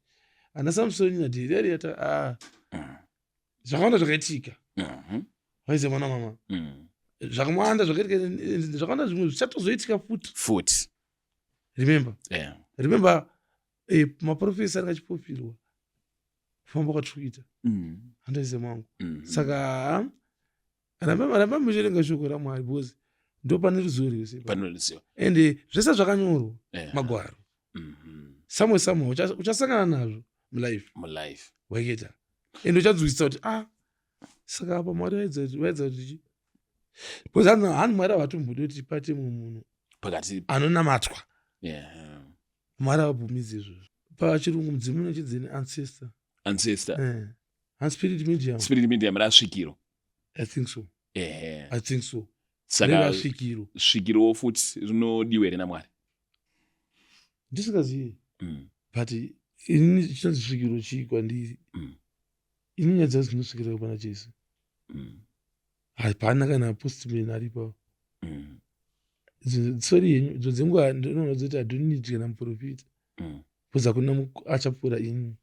ana samusoni nadheriariata zvakawanda zvakaitika vaize mwana mama zvakamwanda zvakaitika zvakawanda zvimwe zvichatozoitika futi remember maprofesa anenge achipopirwa kufamba kwatwita handaize mangu saka ramba muchirenga shoko ramwari because ndo pane ruzivo rwese ende zvese zvakanyorwa magwaro samwe uchasangana nazvo mulife waiketa ende uchadzwisisa kuti saka apa mwari vaidza kuti because hanhu mwari havatombodi kuti pate munhu anonamatwa mwari havabvumidzi izvozvo pachirungu mudzimu unochidzeni ancestor and spirit medium rasvikiro. I think so Saka svikiro svikiro futi rinodiwa here namwari ndisingazivi but inini chinonzi svikiro chii kwandiri ini nyaya dzacho dzinosvikira kupana Jesu. Hapana kana postman aripo. Sorry yenyu dzenguva ndinoona kuti I don't need kana muprofita. Because hakuna achapfuura ini.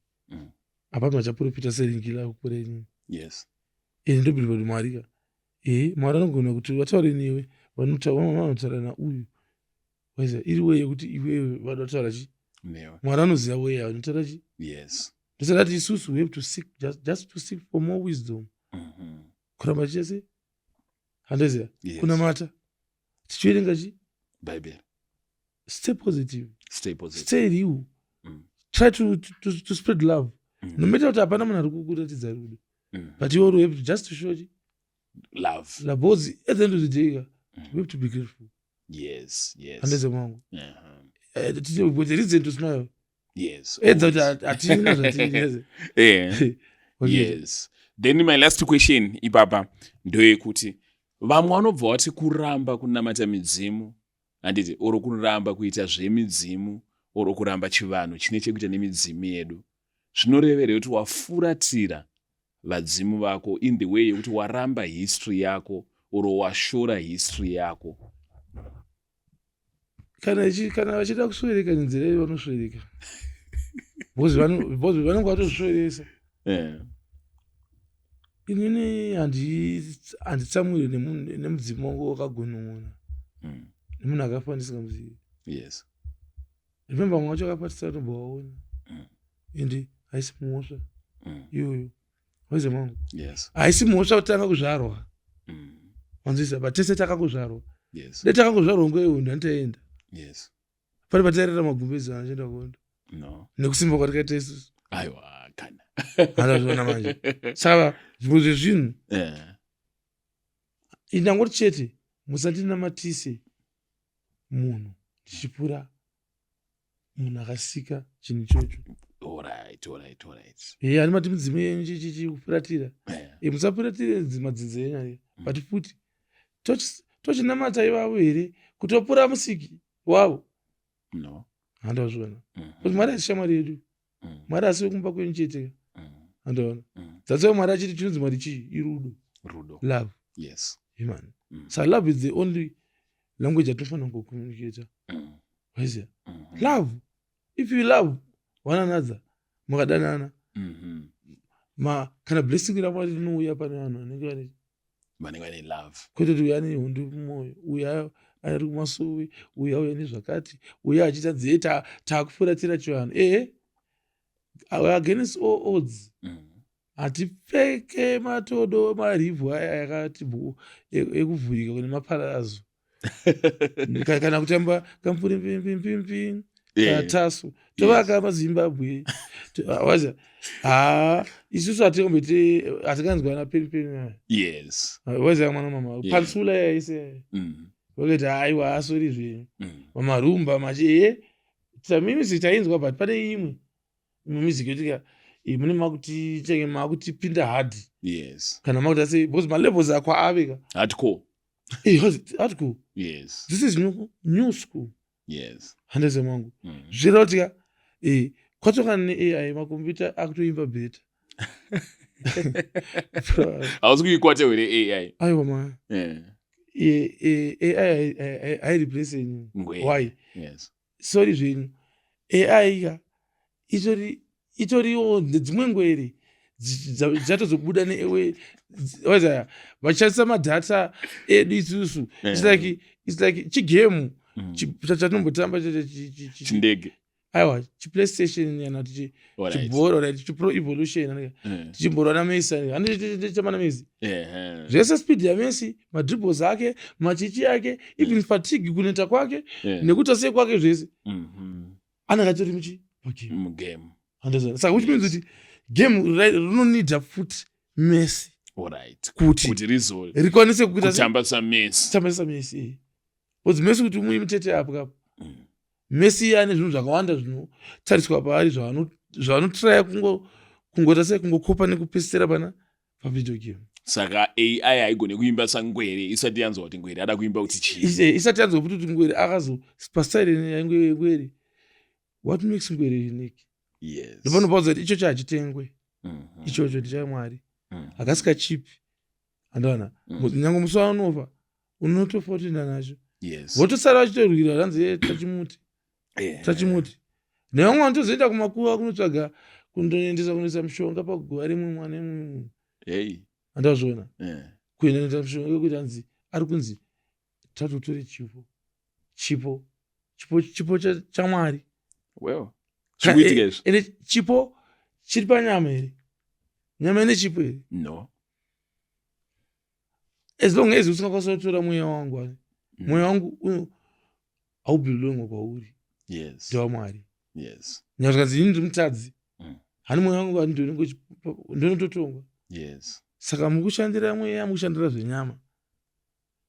Hapana vachaprofita seringila kupfuura ini. Yes. Ndobhirwa kuti Mwari ka. Mwari anogona kuti vataure newe vanotaura nauyu. Waiza iri weye kuti iwewe vada kutaura chi? Newe. Mwari anoziva weye anotaura chi? Yes. Ndotsaka kuti isusu we have to seek just to seek for more wisdom. Kuramba chichese? Handeziya? Yes. Kunamata. Tichiverenga chi? Bible. Stay positive. Stay positive. Stay real. Try to spread love. No matter what hapana munhu ari kukuratidza rudo. But you have to just to show chi? Love. Because at the end of the day, we have to be grateful. Yes. Yes. Handeze mwangu. Uh-huh. The reason to smile. Yes. Yes. Then my last question ipapa ndoyekuti vamwe vanobva vati kuramba kunamata midzimu handiti oro kuramba kuita zvemidzimu oro kuramba chivanhu chine chekuita nemidzimu yedu zvinorevera kuti wafuratira vadzimu vako in the way yekuti waramba history yako oro washora history yako. Kana vachida kuswereka nenzira iyo vanoswereka. Because vanenge vatozvisweresa. Inini handitsamwiri nemudzimu wangu wakagunun'una. Nemunhu akafa ndisingamuzivi. Yes. Remember mwacho akapatisa tombowaona. Ende haisi muosva. Iyoyo. Waize mwangu. Yes. Haisi muosva kutanga kuzvarwa. Wanzisa, but tese takakuzvarwa. Yes. Netakakuzvarwa nguva ndantaenda. Yes. Pari patarera magumbezi achienda kuonda. No. Nekusimba kwatikaita isusu. Aiwa kana. Handazviona manje. Saka zvimwe zvezvinhu. Indangoti chete musandinamatise munhu ndichipfuura munhu akasika chinhu ichocho. Alright. Handimati midzimu yenyu chichifuratira. Musafuratire madzinza enyu. But futi tochinamata ivavo here kutopfuura musiki wavo. No. Handazviona. Kuti Mwari asi shamwari yedu. Mwari asi kumba kwenyu chete. Handaona. Dzatsoa Mwari achiti chinonzi Mwari chii? Irudo. Rudo. Love. Yes. Amen. So love is the only language atofanira kucommunicate. Waiziya? Love. If you love one another, mukadanana. Kana blessing raMwari rinouya pane vanhu vanenge vane love. Kwete kuti uya ane hundu mumwoyo, uya ari kumasuvi, uya nezvakati, uya achiita nzeye taakufuratira chivanhu. Against all odds. Hatipfeke matodo marivhu aya yakati ekuvhurika kune maparazo. Kana kutamba kampuri katasu. Tovaka maZimbabwe. Waza. Isusu hatikanzwana peni. Yes. Waza mwana mama. Pansula yaise. Wakati aiwa asori zvinhu. Mamarumba machi. Mimi sitainzwa but pane imwe. Mumiziki yotika. Mune makuti chenge makuti pinda hard. Yes. Kana makuti ase because my levels are kwa aveka. Hardcore. Hardcore. Yes. This is new school. Yes. Handeze mwangu. Zvirotika kwatoka neAI makombiyuta akutoimba beta. Hauzi kuikwata here AI. Aiwa ma. AI I replace you. Why? Yes. Sorry zvinhu. AI ka itoriwo dzimwe ngwere dzatozobuda newe waza vachishandisa madata edu isusu. It's like chigame chatombotamba chindege. Aiwa chiPlayStation yana chibhora chipro evolution chichimborwa naMessi handichamana Messi. Zvese speed yaMessi, madribbles ake, machichi ake, even fatigue kuneta kwake nekuti sei kwake zvese. Anakatori game. Saka which means kuti game rinonidha futi Messi. Alright. Kuti rikwanise kuita kutambasa Messi. Because Messi kuti muimutete apo kapo. Messi ane zvinhu zvakawanda zvinotariswa paari zvanotraya kungota sei kungokopa nekupesera pana pavideo game. Saka AI haigone kuimba sangwere isati yanzwa kuti ngwere ada kuimba kuti chii. Isati yanzwa kuti ngwere paside yangwere. What makes ngwere unique? Yes. Ndopano pauza kuti icho hachitengwe. ichocho ndichamwari akasingachipi andaona nyange musi wanofa unotofa utoenda nacho votosara vachitorwira ranzi tachimuti nevamwe vanotozoenda kumakuva kunotsvaga kundoendesa kunoisa mushonga paguva rimwe mwana emwe andazviona kuenda noita mushonga wekuti anzi ari kunzi tatotore chipo chamwari ende chipo chiri panyama here nyama ine chipo here no as long as usingakwasotora mweya wangu mweya wangu haubhilongwa kwauri ndewamwari nyazvikazi ini ndiri mutadzi hani mweya wangu ndinototongwa saka mukushandira mweya mukushandira zvenyama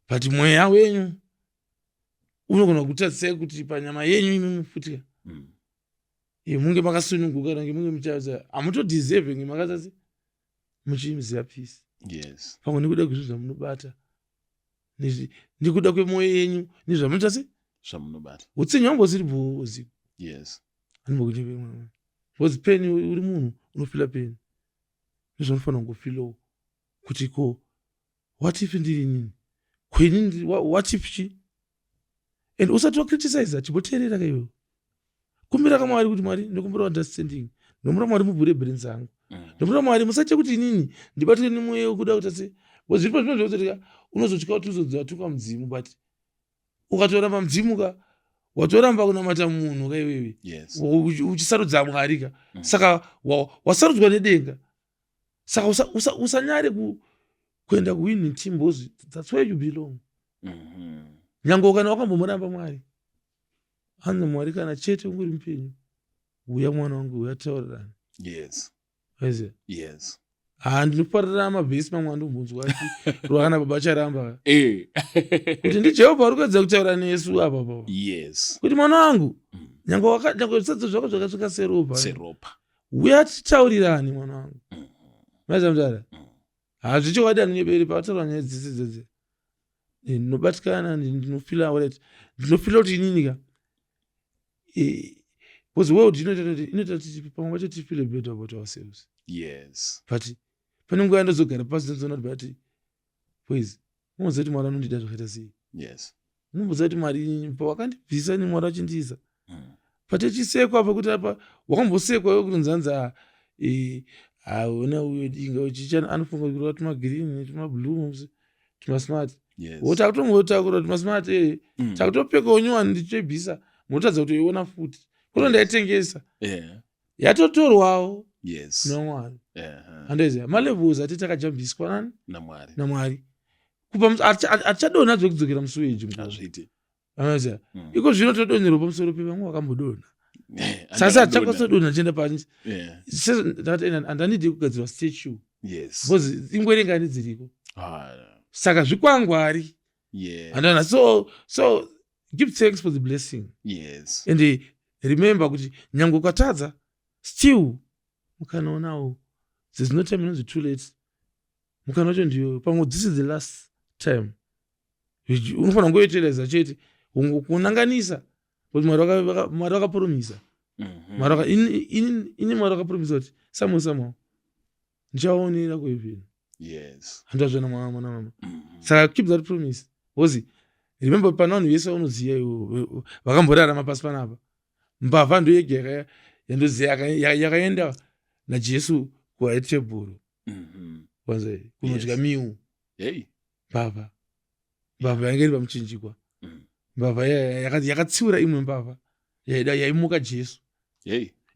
but mweya wenyu unogona kutadzisai kuti panyama yenyu imi mufutika munge makasununguka nange munge muchaza hamutodhiservingi makasasi muchiziva peace pamwe nekuda kwezvinhu zvamunobata nekuda kwemwoyo yenyu nezvamunoita se zvamunobata utsinyu hambosiripo usiku hanimbokuti pemwe bcause peni uri munhu unofila peni nezvanofanira kungofilawo kuti ko what if ndiri nini kwenini what if chi and usati wakriticize chiboteerera kaiwewo kumbira kamwari kuti mwari ndokumbira understanding ndombira mwari muvhure brains angu ndombira mwari musache kuti inini ndibatwe nemweya wekuda kuti ase zviripo zvino zvokutika unozotya kuti uzodzatuka mudzimu but ukatoramba mudzimu watoramba kunamata munhu kaiwewe uchisarudza mwari ka saka wasarudzwa nedenga saka usanyare kuenda kuwinning team because that's where you belong nyange kana wakambomuramba mwari hanzi mwari kana chete unguri mupenyu uya mwana wangu uyataurirana ndinoparira mabhesi mamwe andombunzwa ati rwakana baba charamba kuti ndijehovha uri kuedza kutaura nesu apa papa kuti mwana wangu nyange zvisadzo zvako zvakasvika seropa uya titaurirani mwana wangu maizamutara hazvichokwadi anonyeberi pataura nyaya dzese ndinobatikana ndinofila kuti ininika because world inoita kuti pamwe pacho tifile better about ourselves but pane nguva ndozogara pasi ndozona kuti bati poise unoziva kuti mwari anondida zvakaita sei unomboziva kuti mwari pawakandibvisa ni mwari achindiisa but echisekwa pekuti apa wakambosekwa we kunzanza ona uyo dinga uchichana anofunga kurwa tumagirini tumablue tumasmart wotakutombotakura tumasmart takutopekawo nyuwani ndichebvisa munotadza kuti iona futi kuno ndaitengesa yatotorwawo namwari andoziva malevels ati takajambiswa nani namwari kupa atichadonha zvekudzokera musuweji anoziva iko zvino todonherwa pamusoro pevamwe vakambodonha sasa atichakwasodonha tienda pani andanidi kugadzirwa statue because ingwerengani dziriko saka zvikwangwari andaona so give thanks for the blessing and remember kuti nyange ukatadza still mukanaonawo there's no time inonzi too late mukana wacho ndiyo pamwe this is the last time unofanira ngoiteereza chete kunanganisa kuti mwari wakapromisa ini mwari wakapromisa kuti samwe ndichaonera kwepino handazvana mwana saka keep that promise because remember pana vanhu vese unoziva iwo vakamborarama pasi panapa mbavha ndo yega yandoziva yakaenda najesu kuaitebhuru kwanzai kunodya miu mbavha yanga iri pamuchinjikwa mbavha yakatsiura imwe mbavha yaimuka jesu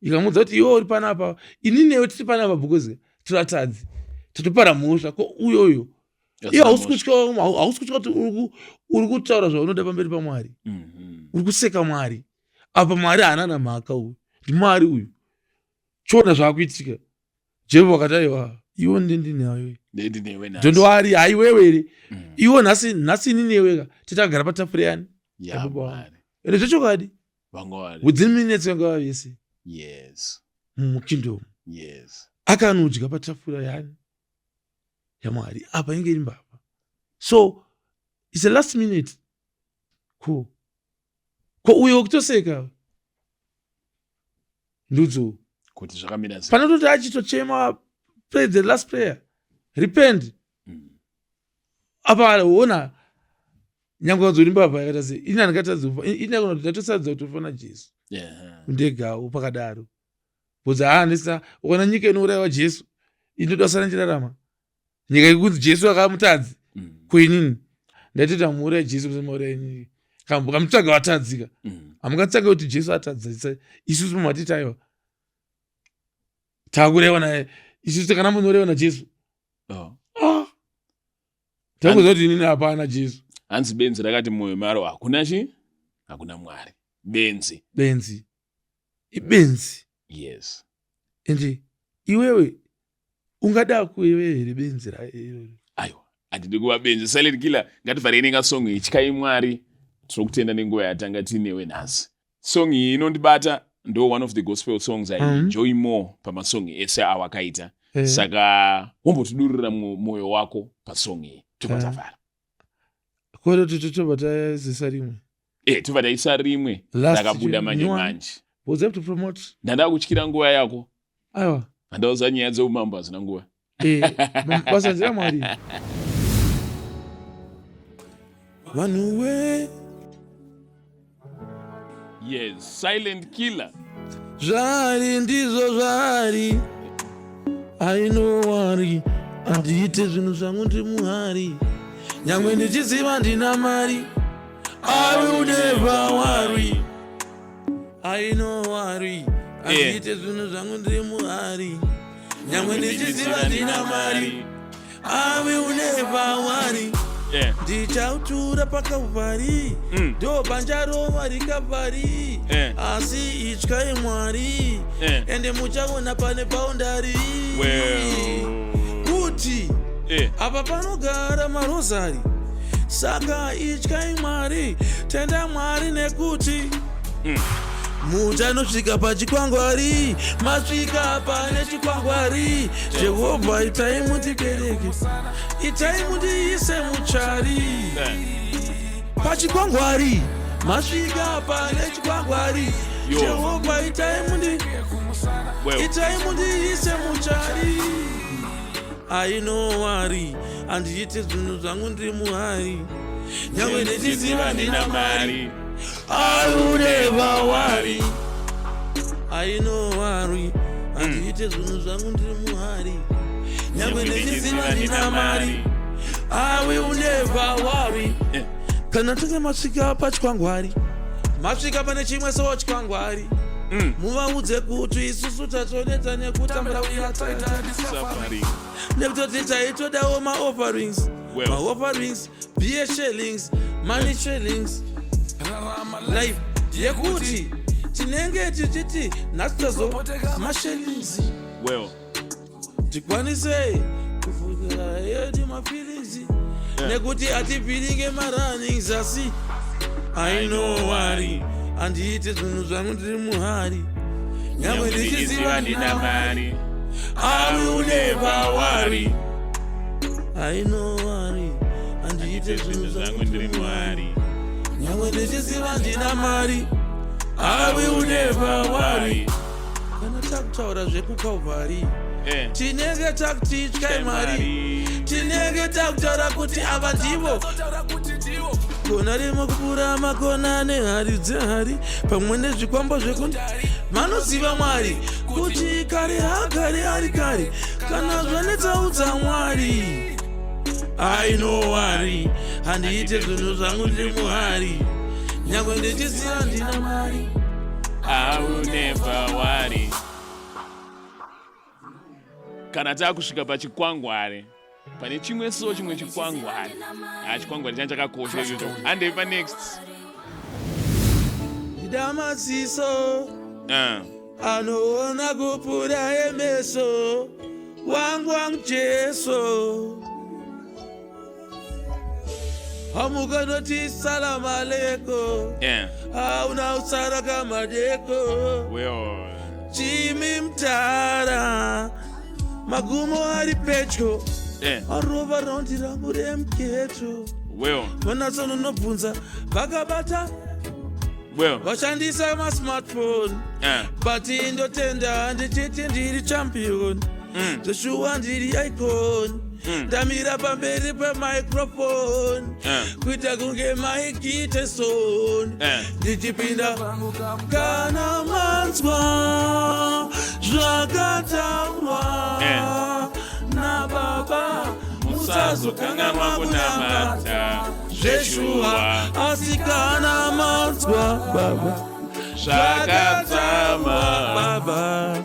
ikamudza kuti iwe uri panapa ini newe tiri panapa because tiratadzi tatopara mhosva ko uyoyo iyo hausi kutya kuti uri kutaura zvaunoda pamberi pamwari uri kuseka mwari apa mwari haana namhaka uyu ndimwari uyu chiona zvaakuitika jehovha wakati aiwa iwo ndindinewe ndondoari haiwewere iwo nhasi inineweka titakagara patafura yani ende zvechokadi within minutes vanga vavese mukingdom akanodya patafura yani yamwari apa inge iri mbavha so it's a last minute ko uyo wekutoseka ndudzo kuti zvakamira panototi achitochema pray the last prayer. Repent. Apa ona nyangwa zolimba pa yakata se ina ngatazufa ina kono tatosadza kutofana Jesu. Ndega upakadaro. Boza anisa ukona nyika inouraiwa Jesu. Indodasana chirarama. Nyika ikunzi Jesu akamutadzi. Kuinini? Ndatita muura Jesu muura ini. Kambuka mutsaga watadzika. Amungatsaga kuti Jesu atadzisa. Isusu matitaiwa. Takureva naye. Isusu kana munorewa na Jesu. Takuzoti nini hapana Jesu. Hanzi benzi rakati moyo maro hakuna chi? Hakuna Mwari. Benzi. Benzi. Ibenzi. Yes. Ende iwewe ungada kuiwe here benzi ra aiwa atidi kuva benzi silent killer ngativhareni nga song ityai Mwari tokutenda nenguva yatanga tinewe nhasi. Song iyi inondibata ndo one of the gospel songs I enjoy more pamasong ese awakaita. Saka wombotidurira moyo wako pasong iyi topatavhara. Kodo tutobata zisa rimwe. Tobata isa rimwe rakabuda manje manje. Was able to promote. Ndada kuchikira nguva yako. Aiwa. Ndauza nyaya dzeumambo hazina nguva. Basa nzira Mwari. Vanuwe. Yes, silent killer. Zvari ndizo zvari. I know worry. Andiite zvinhu zvangu ndiri muhari. Nyangwe ndichiziva ndina mari. I will never worry. I know worry. Andiite zvinhu zvangu ndiri muhari. Nyangwe ndichiziva ndina mari. I will never worry. Ndichautura pakavari. Ndo banja rova rikavari. Asi ityai Mwari. Ende muchaona pane boundary. Kuti apa panogara marozari. Saka ityai Mwari. Tenda Mwari nekuti muchanosvika pachikwangwari. Masvika pane chikwangwari. Jehovha itai mutibereke. Itai mutiise muchari. Pachikwangwari. Masvika pane chikwangwari. Jehovha itai mutiise muchari. I know worry. Andiite zvinhu zvangu ndiri muhari. Nyangwe ndichiziva ndina mari. I will never worry. I know worry. Andiite zvinhu zvangu ndiri muhari. Nyangwe ndichiziva ndina mari. I will never worry. Kana tenge masvika pachikwangwari. Masvika pane chimwe sewo chikwangwari. Muvaudze kuti isusu tatonedza nekutambura safari. Nekutoti taitodawo ma-offerings. Ma-offerings, beer shellings, money shellings. Life yekuti tinenge tichiti nhasi tazopoteka mashellings. Tikwanise kufukira yedu mafeelings. Nekuti atipinge marunnings asi. I know worry. Andiite zvinhu zvangu ndiri muhari. Nyangwe ndichiziva ndina mari. I will never worry. I know worry. Andiite zvinhu zvangu ndiri muhari. Nyangwe ndichiziva ndina mari. I will never worry. Kana takutaura zvekuKalvari. Tinenge takuti ityai Mwari. Tinenge takutaura kuti ava ndivo. Kona rimwe kupfuura makona nehari dzehari. Pamwe nezvikwambo zvekundari. Vanoziva Mwari kuti kare hagare ari kare. Kana zvanetsaudza Mwari. I know worry. Andiite zvinhu zvangu ndiri muhari. Nyangwe ndichiziva ndina mari. I will never worry. Kana takusvika pachikwangwari. Pane chimwe so chimwe chikwangwari. Chikwangwari changu chakakosha ichocho. Andeipa next. Ndida maziso. Anoona kupfuura emeso. Wangu Jesu. Amuka noti salamu alaikum. Hauna usara kama deko. Chimi mtara. Magumo ari pecho. Arova raundi rangu remketo. Vanasono nobvunza vakabata. Vashandisa ma smartphone. But indotenda ndichiti ndiri champion. Joshua ndiri icon ndamira pamberi pemicrophone kuita kunge maikite son ndichipinda kana manzwa zvakataurwa nababa musazokanganwa kunamata Joshua asi kana manzwa baba zvakadzama baba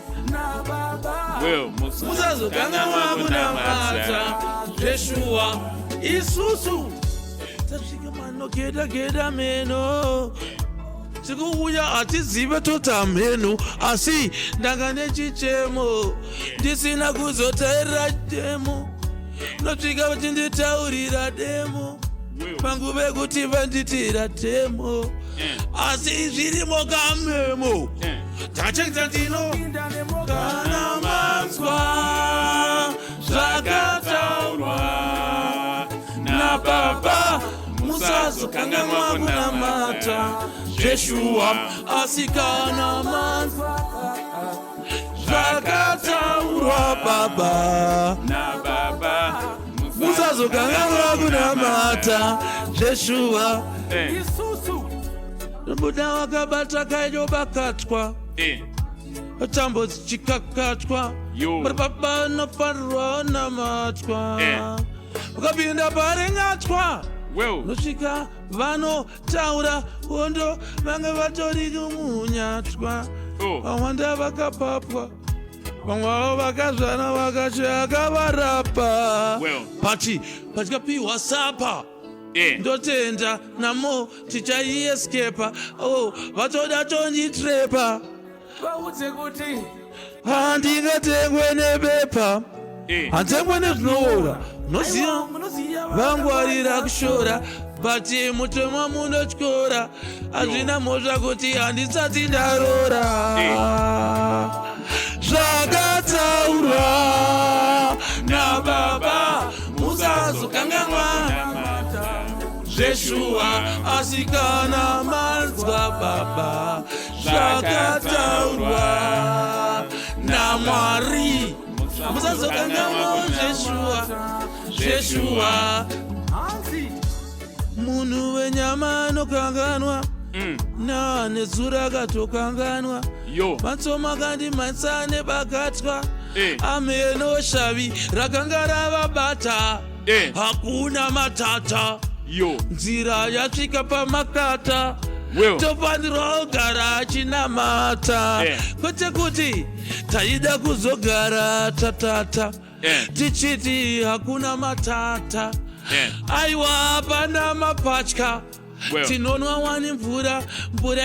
musazokanganwa kunamata Joshua isusu tasvika manogeda meno tikuuya hatizive tota meno asi ndanga nechichemo ndisina kuzotaurira demo nosvika vachinditaurira demo panguva yekuti vanditira demo asi zvirimo kamemo tachengeta ndino kana manzwa zvakataurwa nababa musazokanganwa kunamata Joshua asi kana manzwa zvakataurwa baba nababa musazokanganwa kunamata Joshua isusu muda wakabata kayo bakatwa tambo dzichikakatwa baba nofanirwa namatwa ukapinda paringatwa nosvika vanotaura hondo vange vatori kumunyatwa vawanda vakapapwa vamwe vavo vakazvana vakachaka varapa patikapiwa sapa ndotenda namo tichaieskepa vatoda tonditrepa vaudze kuti handingatengwe nebepa handitengwe nezvinoora noziva vangwarira kushora bati mutemwa munotyora hazvina mhosva kuti handisati ndarora zvakataurwa nababa musazokanganwa Joshua asi kana manzwa baba zvakataurwa naMwari musazokanganwa Joshua munhu wenyama anokanganwa nanezura akatokanganwa matsoma kandimhatsa nebakatwa ameno shavi rakanga ravabata hakuna matata nzira yasvika pamakata tofanirwa kugara achinamata kwete kuti taida kuzogara tatata tichiti hakuna matata aiwa hapana mapatya tinonwa wani mvura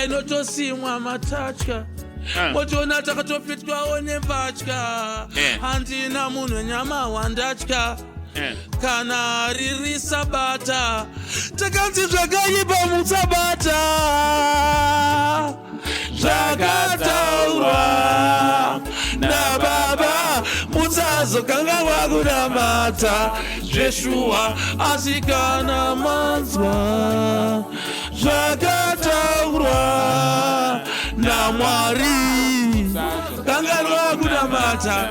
inotosimwa matatya motiona takatopitwawo nembatya handina munhu nyama wandatya kana riri sabata takanzi zvakaipa musabata zvakataurwa nababa musazokanganwa kunamata Joshua asi kana manzwa zvakataurwa naMwari kanganwa kunamata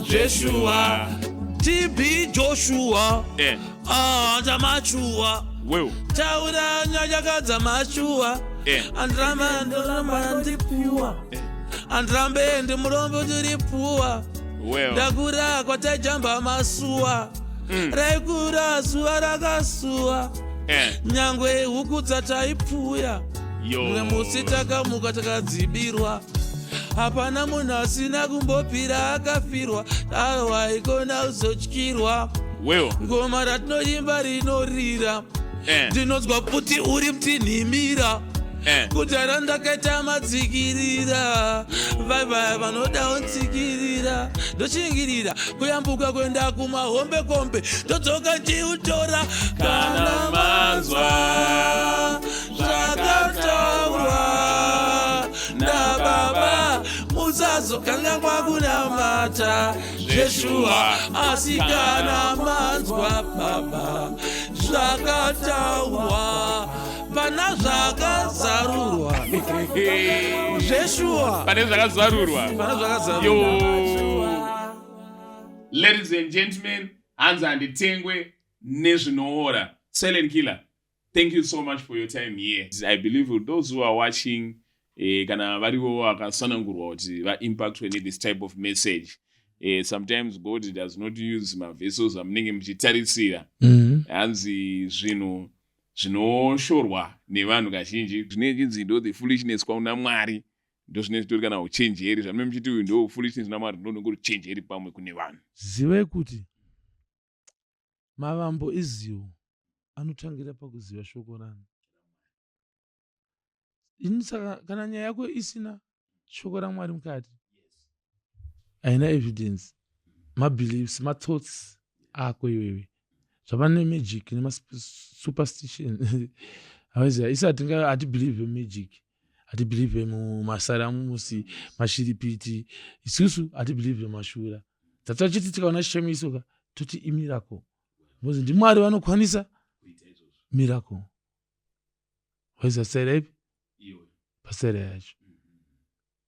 Joshua TB Joshua Jamachua taura nyaya dzamachua andramba ndipuwa andrambe ndimurombo ndiripuwa ndakura kwatajamba masuwa raikura zuva rakasuwa nyangwe huku dzataipuya mwe musi takamuka takadzibirwa hapana munhu asina kumbopira akafirwa awaikona kuzotyirwa ngoma ratinoimba rinorira ndinonzwa kuti uri mutinhimira kudhara ndakaita madzikirira vaivaya vanodawo nzikirira ndochingirira kuyambuka kuenda kumahombekombe ndodzoka ndiutora kana manzwa zvakataurwa nababa musazokanganwa kunamata Joshua asi kana manzwa baba zvakataurwa pana zvakazarurwa Joshua pane zvakazarurwa Ladies and gentlemen, hanzi handitengwe nezvinoora. Silent Killer, thank you so much for your time here. I believe with those who are watching, kana varivo vakasanangurwa kuti va-impactwe this type of message. Sometimes God does not use mavessels amunenge muchitarisira. Hanzi zvinhu zvinoshorwa nevanhu kazhinji zvinenge ndo the foolishness kwauna Mwari. Ndo zvine zvitori kana uchenjeri zvamunenge muchiti uyu ndo foolishness na Mwari ndo ngori uchenjeri pamwe kune vanhu. Zive kuti mavambo izivo anotangira pakuziva shoko rangu. Ini saka kana nyaya yako isina shoko raMwari mukati, haina evidence, mabeliefs, mathoughts ako iwewe. Zvava nemagic nemasuperstition. Hawezi isati hatibelieve magic. Hatibelieve mumasaramusi, mashiripiti. Isusu hatibelieve mashura. Tatachiti tikaona shamisoka toti imiracle. Because ndi Mwari vanokwanisa miracle. Hawezi sera ipi? Pasera yacho.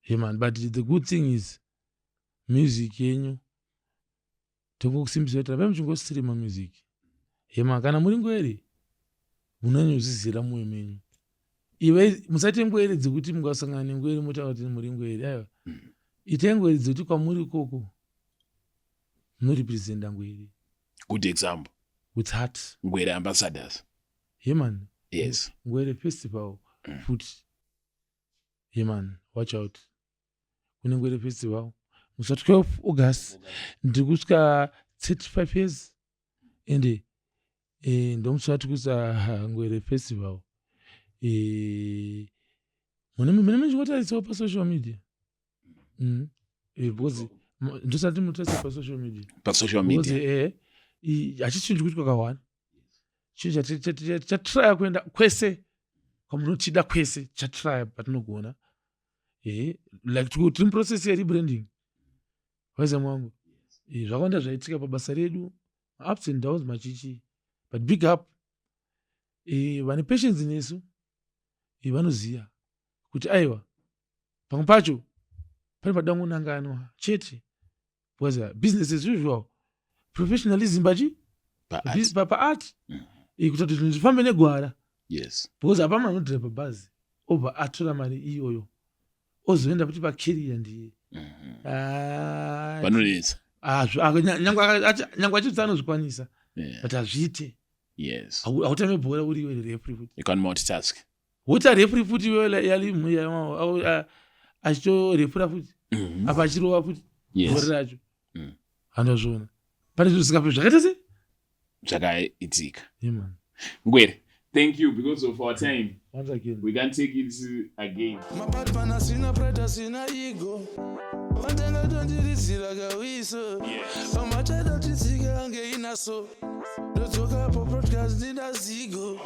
Hey man, but the good thing is music yenyu tongokusimbisa kuti rabai muchingostreama music. Hey man, kana muri ngwere munonyuzizira mwoyo menyu. Iwe musati ngwere dzekuti mungasangana nengwere motaura kuti muri ngwere. Aiwa. Ite ngwere dzekuti kwamuri koko munorepresenta ngwere. Good example. With heart. Ngwere ambassadors. Hey man. Yes. Ngwere festival. Food. Hey man, watch out. Kune ngwere festival. Musa 12 August. Ndiri kusvika 35 years. Ende ndomusati kusa ngwere festival. Mune mungotariswa pa social media. Because ndosati munotarisa pa social media. Pa social media. Because hachichinji kuti kwakawanda. Chinhu chatraya kuenda kwese kwamunotida kwese chatraya patinogona. Like tiri muprocess yerebranding. Waiza mwangu. Zvakawanda zvaitika pabasa redu. Ups and downs machichi. But big up. Vane patience nesu. Vanoziya. Kuti aiwa. Pamwe pacho. Pane pada ngunanganwa. Chete. Waiza business as usual. Professionalism bachi. Pa art. Kuti zvifambe negwara. Yes. Because hapana anodhira pabhazi. Obva atora mari iyoyo. Ozoenda kuti pacareer ndiye. Vanonetsa. Nyangwa achidza anozvikwanisa. But hazviite. Yes. Hautame bhora uri iwe referee futi. You can multitask. Wota referee futi iwe yali achito referee futi. Apa achirova futi. Bhora racho. Handozvona. Pane zvinhu zvisikape zvakaita sei? Zvakaitika. Man. Ngwere, thank you because of our time. Once again. We can take it again. Mabadman asina pride asina ego. Wantanga tondirizira kawiso. Pamachada titsika nge inaso. Dotsoka po podcast ndina zigo.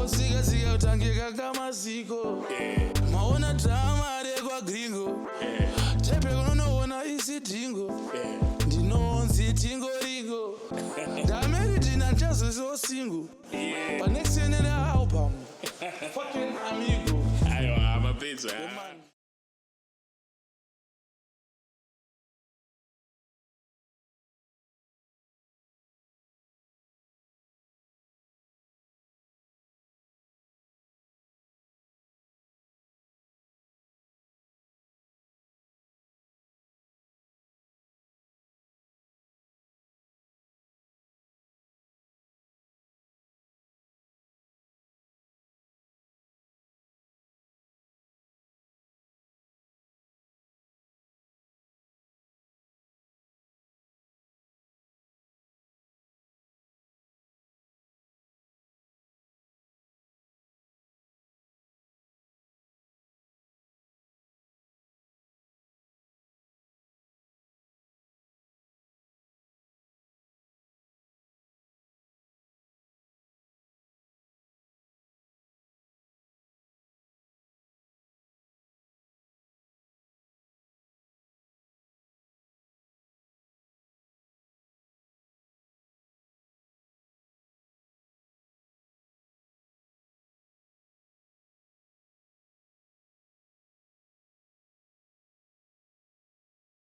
Osika sika utangeka kama ziko. Maona drama rekwa gringo. Chepe kunono